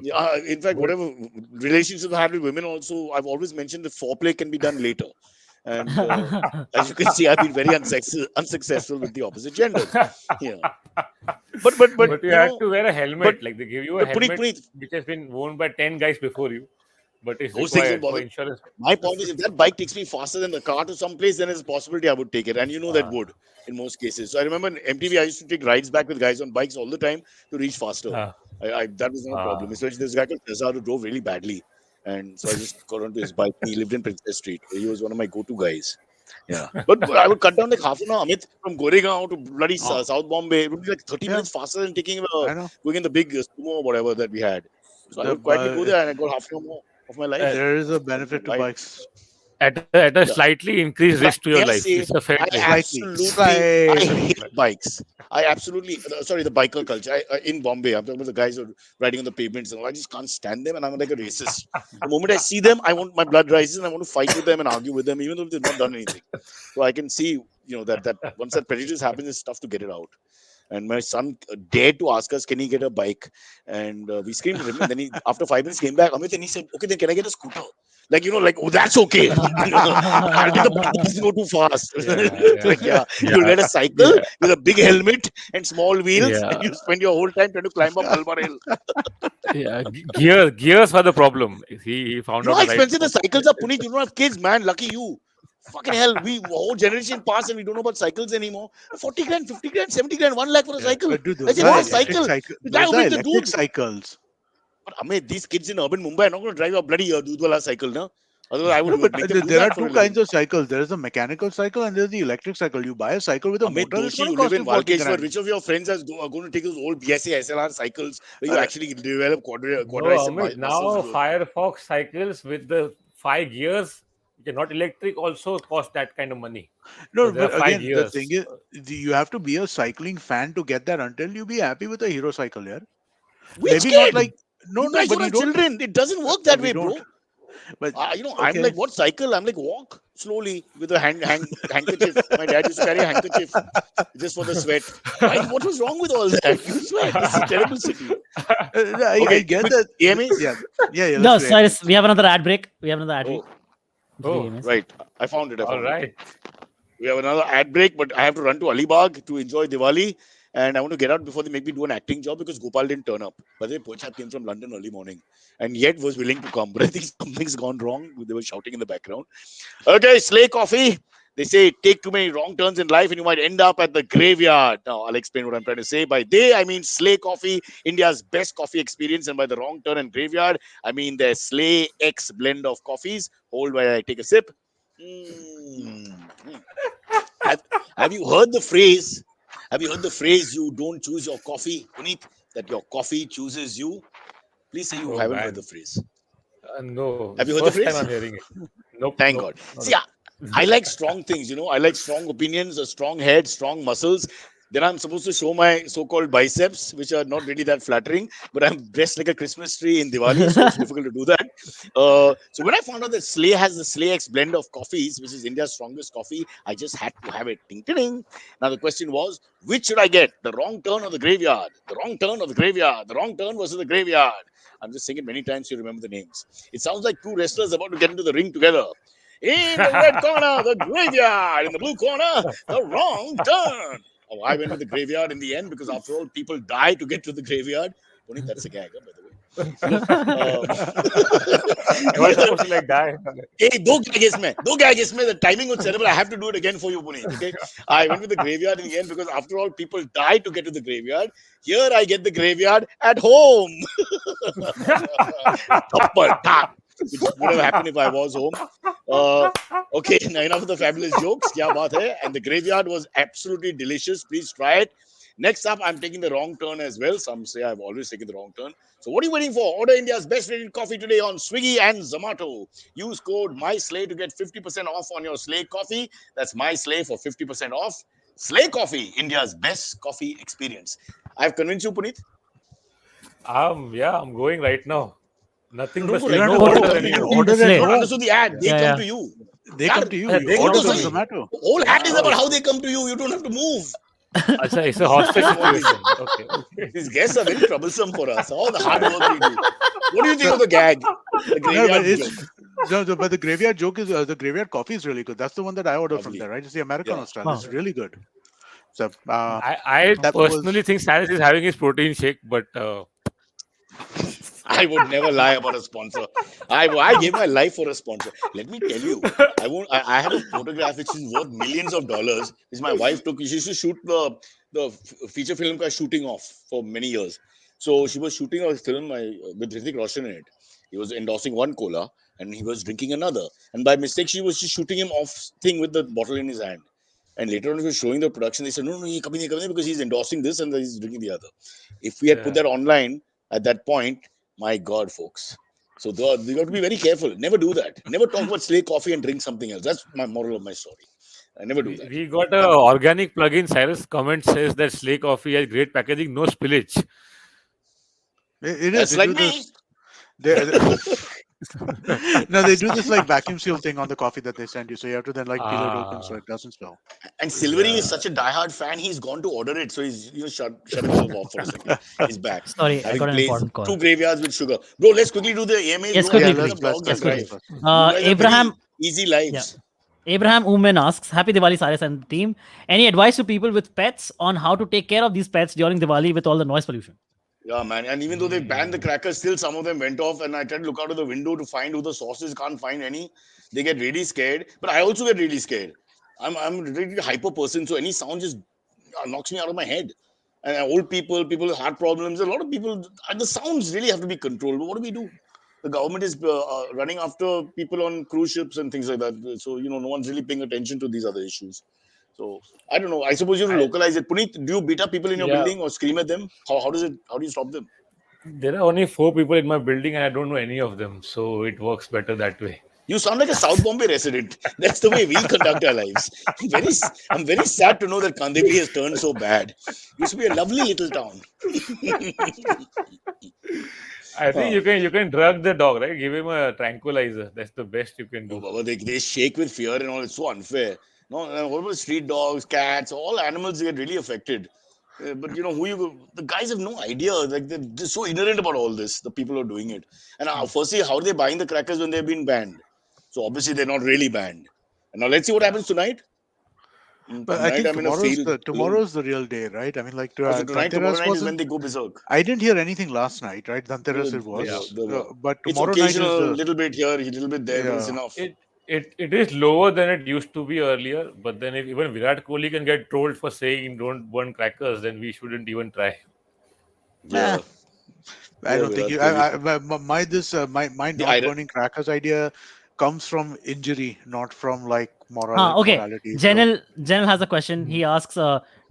Yeah, Okay. in fact, But whatever relationships I have with women, also, I've always mentioned that foreplay can be done later. And as you can see, I've been very unsuccessful with the opposite gender. Yeah, but but you you had know, to wear a but helmet. Like they give you a but Puneet, helmet Puneet, which has been worn by 10 guys before you, but it's those things don't required for bother. insurance. My point is, if that bike takes me faster than the car to some place, then there's a possibility I would take it, and you know that Uh, would in most cases. So I remember in MTV, I used to take rides back with guys on bikes all the time to reach faster. uh, I that was not a uh, problem. Especially this guy called Cesar who drove really badly, and so I just got onto his bike. He lived in Princess Street. He was one of my go-to guys. Yeah, but I would cut down like half an hour, Amit, from Goregaon to bloody Oh, South Bombay. It would be like 30 yeah, minutes faster than taking I know. going in the big sumo or whatever that we had. So I The would quietly go there and I got half an hour more of my life. at, There is a And benefit to ride. bikes. at a Yeah. slightly increased But risk to your may I life. say, It's a fair I trade. Slightly, I slightly. hate bikes. I absolutely, sorry, the biker culture. In Bombay, I'm talking about the guys who are riding on the pavements and all. I just can't stand them, and I'm like a racist. The moment I see them, I want my blood rises, and I want to fight with them and argue with them, even though they've not done anything. So I can see, that once that prejudice happens, it's tough to get it out. And my son dared to ask us, "Can he get a bike?" And we screamed at him. And then after 5 minutes, came back, Amit, and he said, "Okay, then can I get a scooter?" Like, oh, that's okay. I'll take a bike that doesn't go too fast. Yeah, yeah, Like, yeah, you'll yeah, get a cycle yeah, with a big helmet and small wheels, and yeah, you spend your whole time trying to climb up Malbar Hill. yeah. Gears are the problem. He found You know out how the right. expensive the cycles are, Puneet? You don't have kids, man. Lucky you. Fucking hell, we whole generation passed and we don't know about cycles anymore. 40 grand, 50 grand, 70 grand, 1 lakh for a Yeah, cycle. but dude, I those said, are what a electric cycle? cycle. The guy Those who are makes the electric dude. cycles. But Amit, these kids in urban Mumbai are not going to drive a bloody Dudwala cycle, no? Otherwise, I No, would but make them do there are that for two a living. kinds of cycles. There is a mechanical cycle and there is the electric cycle. You buy a cycle with a Amit motor, it's Doshi, going to you live cost in you 40 Walkeshwar. grand. Which of your friends are going to take those old BSA SLR cycles where you Uh, actually develop No, quadricep Amit. muscles? Now Firefox cycles with the 5 gears, which are not electric, also cost that kind of money. no, Because there are but five again, the thing gears. is, you have to be a cycling fan to get that until you be happy with a hero cycle, yeah? Which Maybe not kid? like, no, You no, guys but don't you have don't, children. It doesn't work that we way, don't. bro. But I'm like, okay, what cycle? I'm like, walk slowly with a handkerchief. My dad used to carry a handkerchief just for the sweat. Why? What was wrong with all that? You sweat. This is a terrible city. I Okay, get quick that. AMAs. Yeah, yeah, yeah, let's No, do Cyrus, AMAs. we have another ad break. We have another ad break. Oh, For the Oh, AMS. right. I found it. I all found it. right. We have another ad break, but I have to run to Alibag to enjoy Diwali. And I want to get out before they make me do an acting job because Gopal didn't turn up. But the poor chap came from London early morning and yet was willing to come. But I think something's gone wrong. They were shouting in the background. Okay, Slay Coffee. They say take too many wrong turns in life and you might end up at the graveyard. Now, I'll explain what I'm trying to say. By they, I mean Slay Coffee, India's best coffee experience. And by the wrong turn and graveyard, I mean their Slay X blend of coffees. Hold while I take a sip. Mm. Have, have you heard the phrase? Have you heard the phrase, you don't choose your coffee, Punit, that your coffee chooses you? Please say you Oh haven't heard man, the phrase. no, Have it's you heard the first time phrase? I'm hearing it. Nope, Thank nope, God. not See, at I like strong things, I like strong opinions, a strong head, strong muscles. Then I'm supposed to show my so-called biceps, which are not really that flattering, but I'm dressed like a Christmas tree in Diwali, so it's difficult to do that. So when I found out that Slay has the Slay X blend of coffees, which is India's strongest coffee, I just had to have it. Ding, ding, ding. Now the question was, which should I get? The wrong turn or the graveyard? The wrong turn or the graveyard? The wrong turn versus the graveyard. I'm just saying it many times so you remember the names. It sounds like two wrestlers about to get into the ring together. In the red corner, the graveyard. In the blue corner, the wrong turn. Oh, I went with the graveyard in the end because, after all, people die to get to the graveyard. Punit, that's a gag, by the way. Am I The other, supposed to like die? hey, दो gag इसमें. The timing was terrible. I have to do it again for you, Punit. Okay, I went with the graveyard in the end because, after all, people die to get to the graveyard. Here, I get the graveyard at home. Thappad, tap, which would have happened if I was home. Okay, now enough of the fabulous jokes. Kya baat hai? And the graveyard was absolutely delicious. Please try it. Next up, I'm taking the wrong turn as well. Some say I've always taken the wrong turn. So what are you waiting for? Order India's best rated coffee today on Swiggy and Zomato. Use code MySlay to get 50% off on your Slay coffee. That's MySlay for 50% off. Slay Coffee, India's best coffee experience. I've convinced you, Punit. Yeah, I'm going right now. Nothing Don't but go You sleep, right don't no have to now. go. water You can anymore. order at Slay. Not home. understood the ad. They Yeah, come yeah. to you. They come to you. Yeah, You they What order come to to from say? me. Zomato. The whole hat is Oh, about how they come to you. You don't have to move. Acha, it's a hostage That's what situation. Okay, okay. these guests are very troublesome for us. All the hard work we do. What do you think of the gag? The No, but graveyard joke. but the graveyard joke is the graveyard coffee is really good. That's the one that I ordered from Lovely. there, right? It's the Americano Yeah. style. Huh. It's really good. So I that personally was think Cyrus is having his protein shake, but I would never lie about a sponsor. I gave my life for a sponsor. Let me tell you, I have a photograph which is worth millions of dollars, which my wife took. She used to shoot the feature film ka shooting off for many years. So she was shooting a film with Hrithik Roshan in it. He was endorsing one cola and he was drinking another. And by mistake, she was just shooting him off thing with the bottle in his hand. And later on, he was showing the production. They said, no, he coming because he's endorsing this and he's drinking the other. If we had put yeah. that online at that point, my God, folks. So you got to be very careful. Never do that. Never talk about Slay Coffee and drink something else. That's my moral of my story. I never do that. We got a Never. organic plugin. Cyrus comment says that Slay Coffee has great packaging, no spillage. it is. That's They like do me. this. They, no, they do this like vacuum seal thing on the coffee that they send you, so you have to then like peel it open so Ah, it doesn't spill. And Silvery is yeah. such a diehard fan. He's gone to order it. So he's shut himself off for a second. He's back. Sorry, I Having got an placed important call. 2 graveyards with sugar. Bro, let's quickly do the AMAs. Yes, Don't Yeah, quickly, open the quickly. blogs and let's Quickly. drive. let's. You guys have Abraham, very easy yeah. lives. Abraham Umen asks, Happy Diwali, Cyrus and the team. Any advice to people with pets on how to take care of these pets during Diwali with all the noise pollution? Yeah, man. And even though they banned the crackers, still some of them went off. And I tried to look out of the window to find who the source is. Can't find any. They get really scared. But I also get really scared. I'm a really hyper person. So any sound just knocks me out of my head. And old people with heart problems, a lot of people, the sounds really have to be controlled. But what do we do? The government is running after people on cruise ships and things like that. So, no one's really paying attention to these other issues. So I don't know. I suppose you have to I, localize it. Punit, do you beat up people in your yeah. building or scream at them? How do you stop them? There are only 4 people in my building, and I don't know any of them, so it works better that way. You sound like a South Bombay resident. That's the way we conduct our lives. I'm very sad to know that Kandivali has turned so bad. Used to be a lovely little town. I think you can drug the dog, right? Give him a tranquilizer. That's the best you can Oh, do. Baba, they shake with fear and all. It's so unfair. No, and what about street dogs, cats, all animals get really affected. But the guys have no idea. Like they're just so ignorant about all this. The people who are doing it. And firstly, how are they buying the crackers when they've been banned? So obviously they're not really banned. And now let's see what Yeah. happens tonight. But I Tonight think I'm in a field alone. tomorrow's the real day, right? I mean, like Also tomorrow Dhanteras night is when wasn't. they go berserk. I didn't hear anything last night, right? No, Dhanteras it was, Yeah. but It's tomorrow night is occasional, the little bit here, a little bit there, but it's yeah. enough. it is lower than it used to be earlier. But then if even Virat Kohli can get trolled for saying don't burn crackers, then we shouldn't even try. Nah, Yeah, I yeah, don't think Virat you. Kohli. My The not iron. burning crackers idea comes from injury, not from like Okay. morality. So Janel has a question. Mhm. He asks,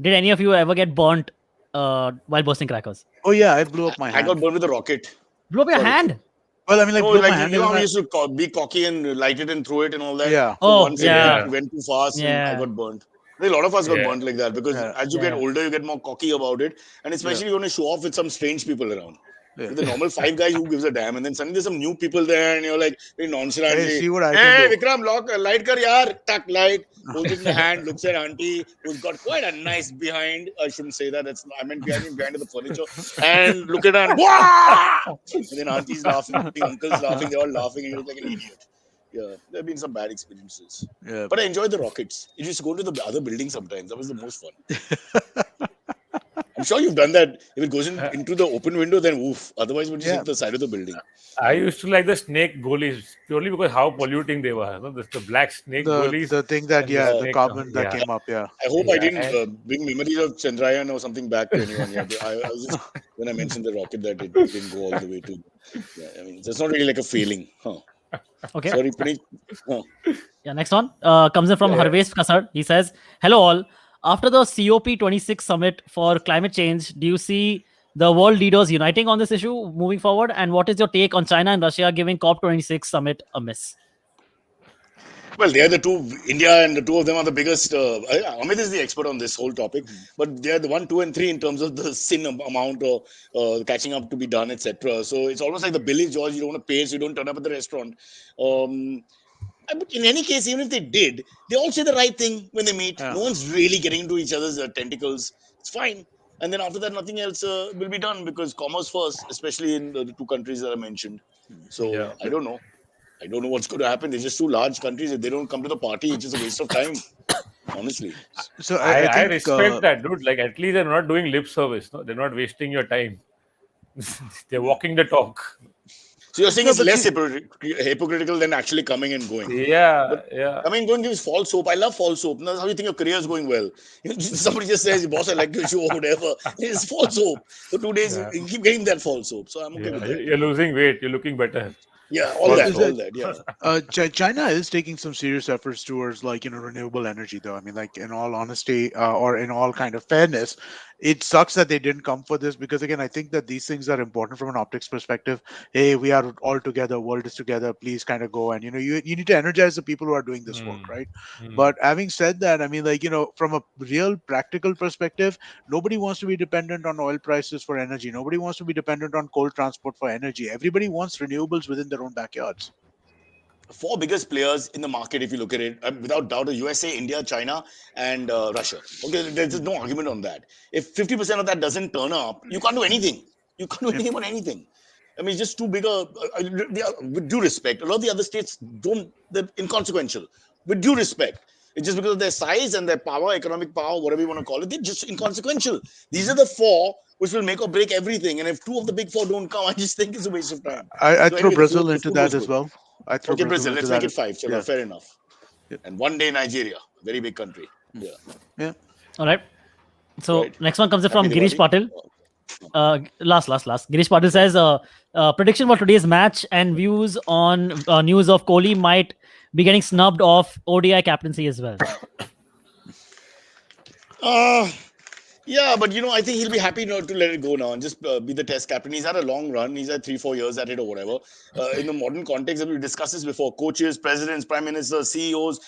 did any of you ever get burnt while bursting crackers? Oh yeah, I blew up my I got hand. burned with a rocket. Blow up your Sorry. hand. Well, I mean, like No, blew up like my hand. you know Even how we my used to be cocky and light it and throw it and all that. yeah, So Oh, once it yeah. went too fast and I Yeah. got burnt. A lot of us got Yeah. burnt like that because yeah, as you get Yeah. older, you get more cocky about it, and yeah, especially you want to show off with some strange people around. yeah. With the normal five guys, who gives a damn? And then suddenly there's some new people there, and you're like very Hey, nonchalantly, see what I can "Hey, do. Vikram, lock light kar yaar, tak light." Holds it in the hand, looks at auntie, who's got quite a nice behind. I shouldn't say that. That's I meant behind the furniture, and look at her and Wah! And then auntie's laughing, uncle's laughing, they're all laughing, and you look like an idiot. Yeah, there have been some bad experiences. Yeah. But I enjoyed the rockets. You used to go to the other building sometimes. That was the most fun. I'm sure you've done that. If it goes into the open window, then woof. Otherwise, we'll just Yeah. hit the side of the building. I used to like the snake goalies purely because how polluting they were. No? The black snake goalies The thing that and the yeah, the snake. carbon that Yeah, came up. Yeah. I hope I yeah. didn't bring memories of Chandrayaan or something back to anyone. Yeah, but I was just when I mentioned the rocket that it didn't go all the way to. Yeah, I mean, it's not really like a failing. Huh. Okay. Sorry, Punit. Huh. Yeah, next one comes in from Yeah, yeah. Harvesh Kasar. He says, hello all. After the COP26 summit for climate change, do you see the world leaders uniting on this issue moving forward? And what is your take on China and Russia giving COP26 summit a miss? Well, they are the two. India and the two of them are the biggest. Amit is the expert on this whole topic, but they are the 1, 2, and 3 in terms of the sin amount or catching up to be done, etc. So it's almost like the bill is yours. You don't want to pay, so you don't turn up at the restaurant. But in any case, even if they did, they all say the right thing when they meet. Yeah. No one's really getting into each other's tentacles. It's fine. And then after that, nothing else will be done because commerce first, especially in the two countries that I mentioned. So Yeah. I don't know. I don't know what's going to happen. They're just two large countries. If they don't come to the party, it's just a waste of time. Honestly. So I, I I think respect that, dude. Like at least they're not doing lip service. No, they're not wasting your time. They're walking the talk. So you're saying no, it's but less see, hypocritical than actually coming and going. Yeah, But yeah. I mean, don't give false hope. I love false hope. That's how you think your career is going well. Somebody just says, boss, I like your show or whatever. It's false hope. For 2 days, Yeah. you keep getting that false hope. So I'm okay with Yeah, that. you're losing weight. You're looking better. Yeah, no, is all that that. Yeah. China is taking some serious efforts towards like renewable energy though. I mean, like in all honesty or in all kind of fairness, it sucks that they didn't come for this because again, I think that these things are important from an optics perspective. Hey, we are all together, world is together. Please kind of go and you need to energize the people who are doing this work, Hmm. right? Hmm. But having said that, I mean, like from a real practical perspective, nobody wants to be dependent on oil prices for energy. Nobody wants to be dependent on coal transport for energy. Everybody wants renewables within their own backyards. Four biggest players in the market, if you look at it, without doubt, the USA, India, China, and Russia. Okay, there's no argument on that. If 50% of that doesn't turn up, you can't do anything. You can't do Yeah. anything about anything. I mean, it's just too big with due respect, a lot of the other states don't, they're inconsequential. With due respect, it's just because of their size and their power, economic power, whatever you want to call it, they're just inconsequential. These are the four which will make or break everything. And if two of the big four don't come, I just think it's a waste of time. I'd So throw anyway, Brazil the into food that was as good. well. I'd throw Okay, Brazil Brazil. into Let's make that. it five. Chalo, Yeah. fair enough. Yeah. And one day Nigeria, very big country. Yeah, Yeah. All right. So right. next one comes in Happy from Girish Diwali. Patil. Last. Girish Patil says, prediction for today's match and views on news of Kohli might be getting snubbed off ODI captaincy as well. Yeah, but I think he'll be happy not to let it go now and just be the test captain. He's had a long run. He's had 3-4 years at it or whatever. In the modern context, that we discussed this before, coaches, presidents, prime ministers, CEOs,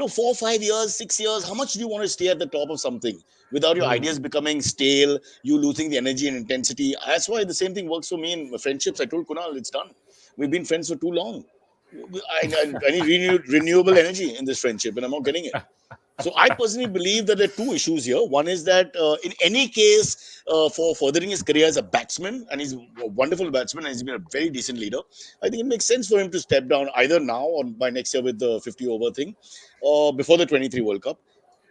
4, 5 years, 6 years, how much do you want to stay at the top of something without your ideas becoming stale, you losing the energy and intensity? That's why the same thing works for me in my friendships. I told Kunal, it's done. We've been friends for too long. I need renewable energy in this friendship, and I'm not getting it. So I personally believe that there are two issues here. One is that in any case, for furthering his career as a batsman, and he's a wonderful batsman, and he's been a very decent leader, I think it makes sense for him to step down either now or by next year with the 50 over thing, or before the 23 World Cup.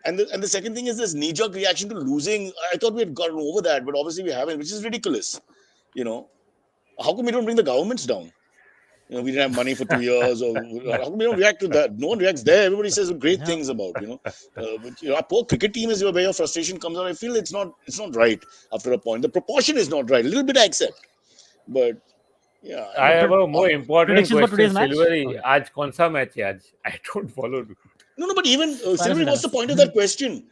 And the second thing is this knee-jerk reaction to losing. I thought we had gotten over that, but obviously we haven't, which is ridiculous. How come we don't bring the governments down? we didn't have money for 2 years, or how come you don't react to that? No one reacts there. Everybody says great Yeah. things about, but, our poor cricket team is where your frustration comes out. I feel it's not right after a point. The proportion is not right. A little bit I accept, but yeah, I have a more important Predictions for question, today's match? Silvery. Okay. आज कौन सा match है आज? I don't follow. No, but even Sylvie, Silence. what's the point of that question?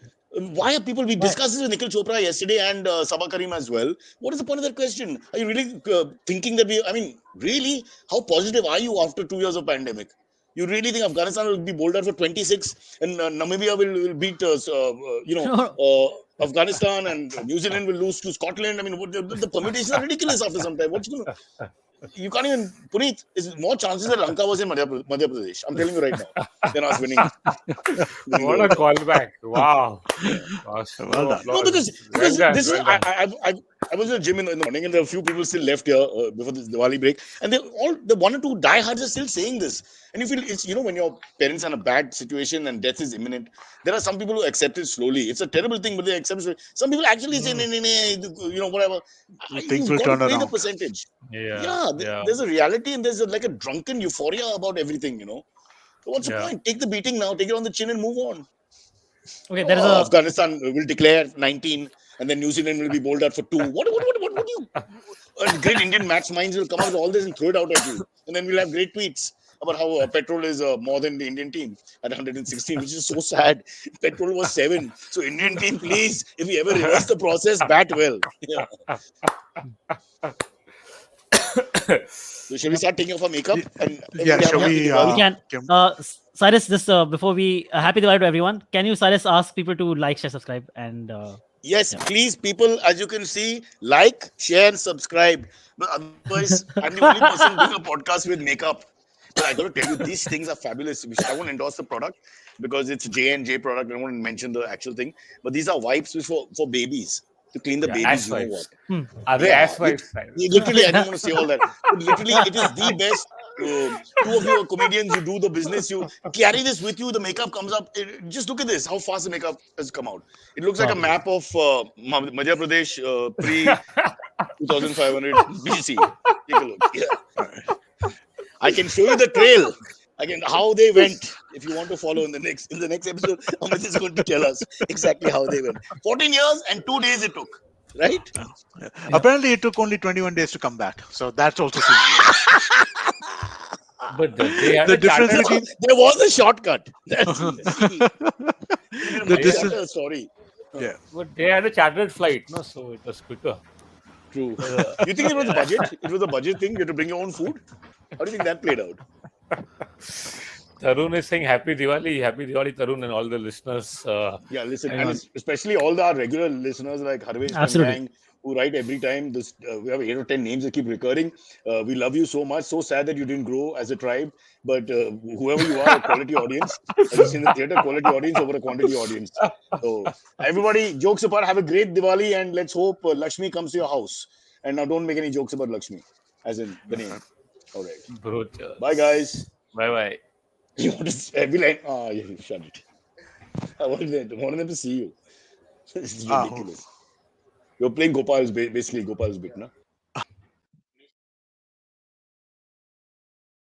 Why are people? We Why? discussed this with Nikhil Chopra yesterday and Sabah Karim as well. What is the point of that question? Are you really thinking that we? I mean, really, how positive are you after 2 years of pandemic? You really think Afghanistan will be bowled out for 26 and Namibia will beat Afghanistan and New Zealand will lose to Scotland? I mean, the permutations are ridiculous after some time. What's going to? You can't even, Punit, is more chances that Lanka was in Madhya Pradesh. I'm telling you right now. Than us winning. What a callback! Wow. Gosh, Well done. No, because well done, this is well done. I was in the gym in the morning, and there are a few people still left here before this Diwali break, and the one or two diehards are still saying this. And you feel it's when your parents are in a bad situation and death is imminent. There are some people who accept it slowly. It's a terrible thing, but they accept it. Some people actually say, whatever. Things You've will got turn to play the around. percentage. Yeah. There's a reality and there's like a drunken euphoria about everything. So what's the Yeah. point? Take the beating now, take it on the chin and move on. Okay, there is a Afghanistan will declare 19 and then New Zealand will be bowled out for 2. What do you great Indian match minds will come out with all this and throw it out at you, and then we'll have great tweets about how petrol is more than the Indian team at 116, which is so sad. Petrol was 7, so Indian team, please, if you ever reverse the process, bat well. Yeah. So shall we start taking off our makeup? And Yeah, shall we? we can. Cyrus, this before we happy Diwali to everyone. Can you, Cyrus, ask people to like, share, subscribe, and Yes, please, people, as you can see, like, share, and subscribe. But otherwise, I'm the only person doing a podcast with makeup. But I got to tell you, these things are fabulous. I won't endorse the product because it's a J&J product. I don't want to mention the actual thing. But these are wipes for babies, to clean the babies. Ass You know wipes. what? Are they ass wipes? Literally, I don't want to say all that. But literally, it is the best. Two of you are comedians, you do the business, you carry this with you, the makeup comes up. Just look at this, how fast the makeup has come out. It looks like a map of Madhya Pradesh pre 2500 BC. Take a look. Yeah. I can show you the trail. How they went. If you want to follow in the next episode, Amit is going to tell us exactly how they went. 14 years and 2 days it took. Right? Yeah. Apparently, it took only 21 days to come back. So that's also seems But they had the a difference chartered- between There was a shortcut. That's the distance. story. Yeah. But they had a chartered flight, no? So it was quicker. True. You think it was a budget? It was a budget thing? You had to bring your own food? How do you think that played out? Tarun is saying Happy Diwali, Tarun, and all the listeners. Yeah, listen, Hang on. and especially all our regular listeners like Harvesh Absolutely. Panjang, who write every time. This we have 8 or 10 names that keep recurring. We love you so much. So sad that you didn't grow as a tribe, but whoever you are, a quality audience. As you see in the theater, quality audience over a quantity audience. So everybody, jokes apart, have a great Diwali, and let's hope Lakshmi comes to your house. And now don't make any jokes about Lakshmi, as in the name. All right. Broacha. Bye, guys. Bye. You want to every line? Yeah, shut it. I wanted them to see you. This is ridiculous. You're playing Gopal's basically Gopal's bit, na?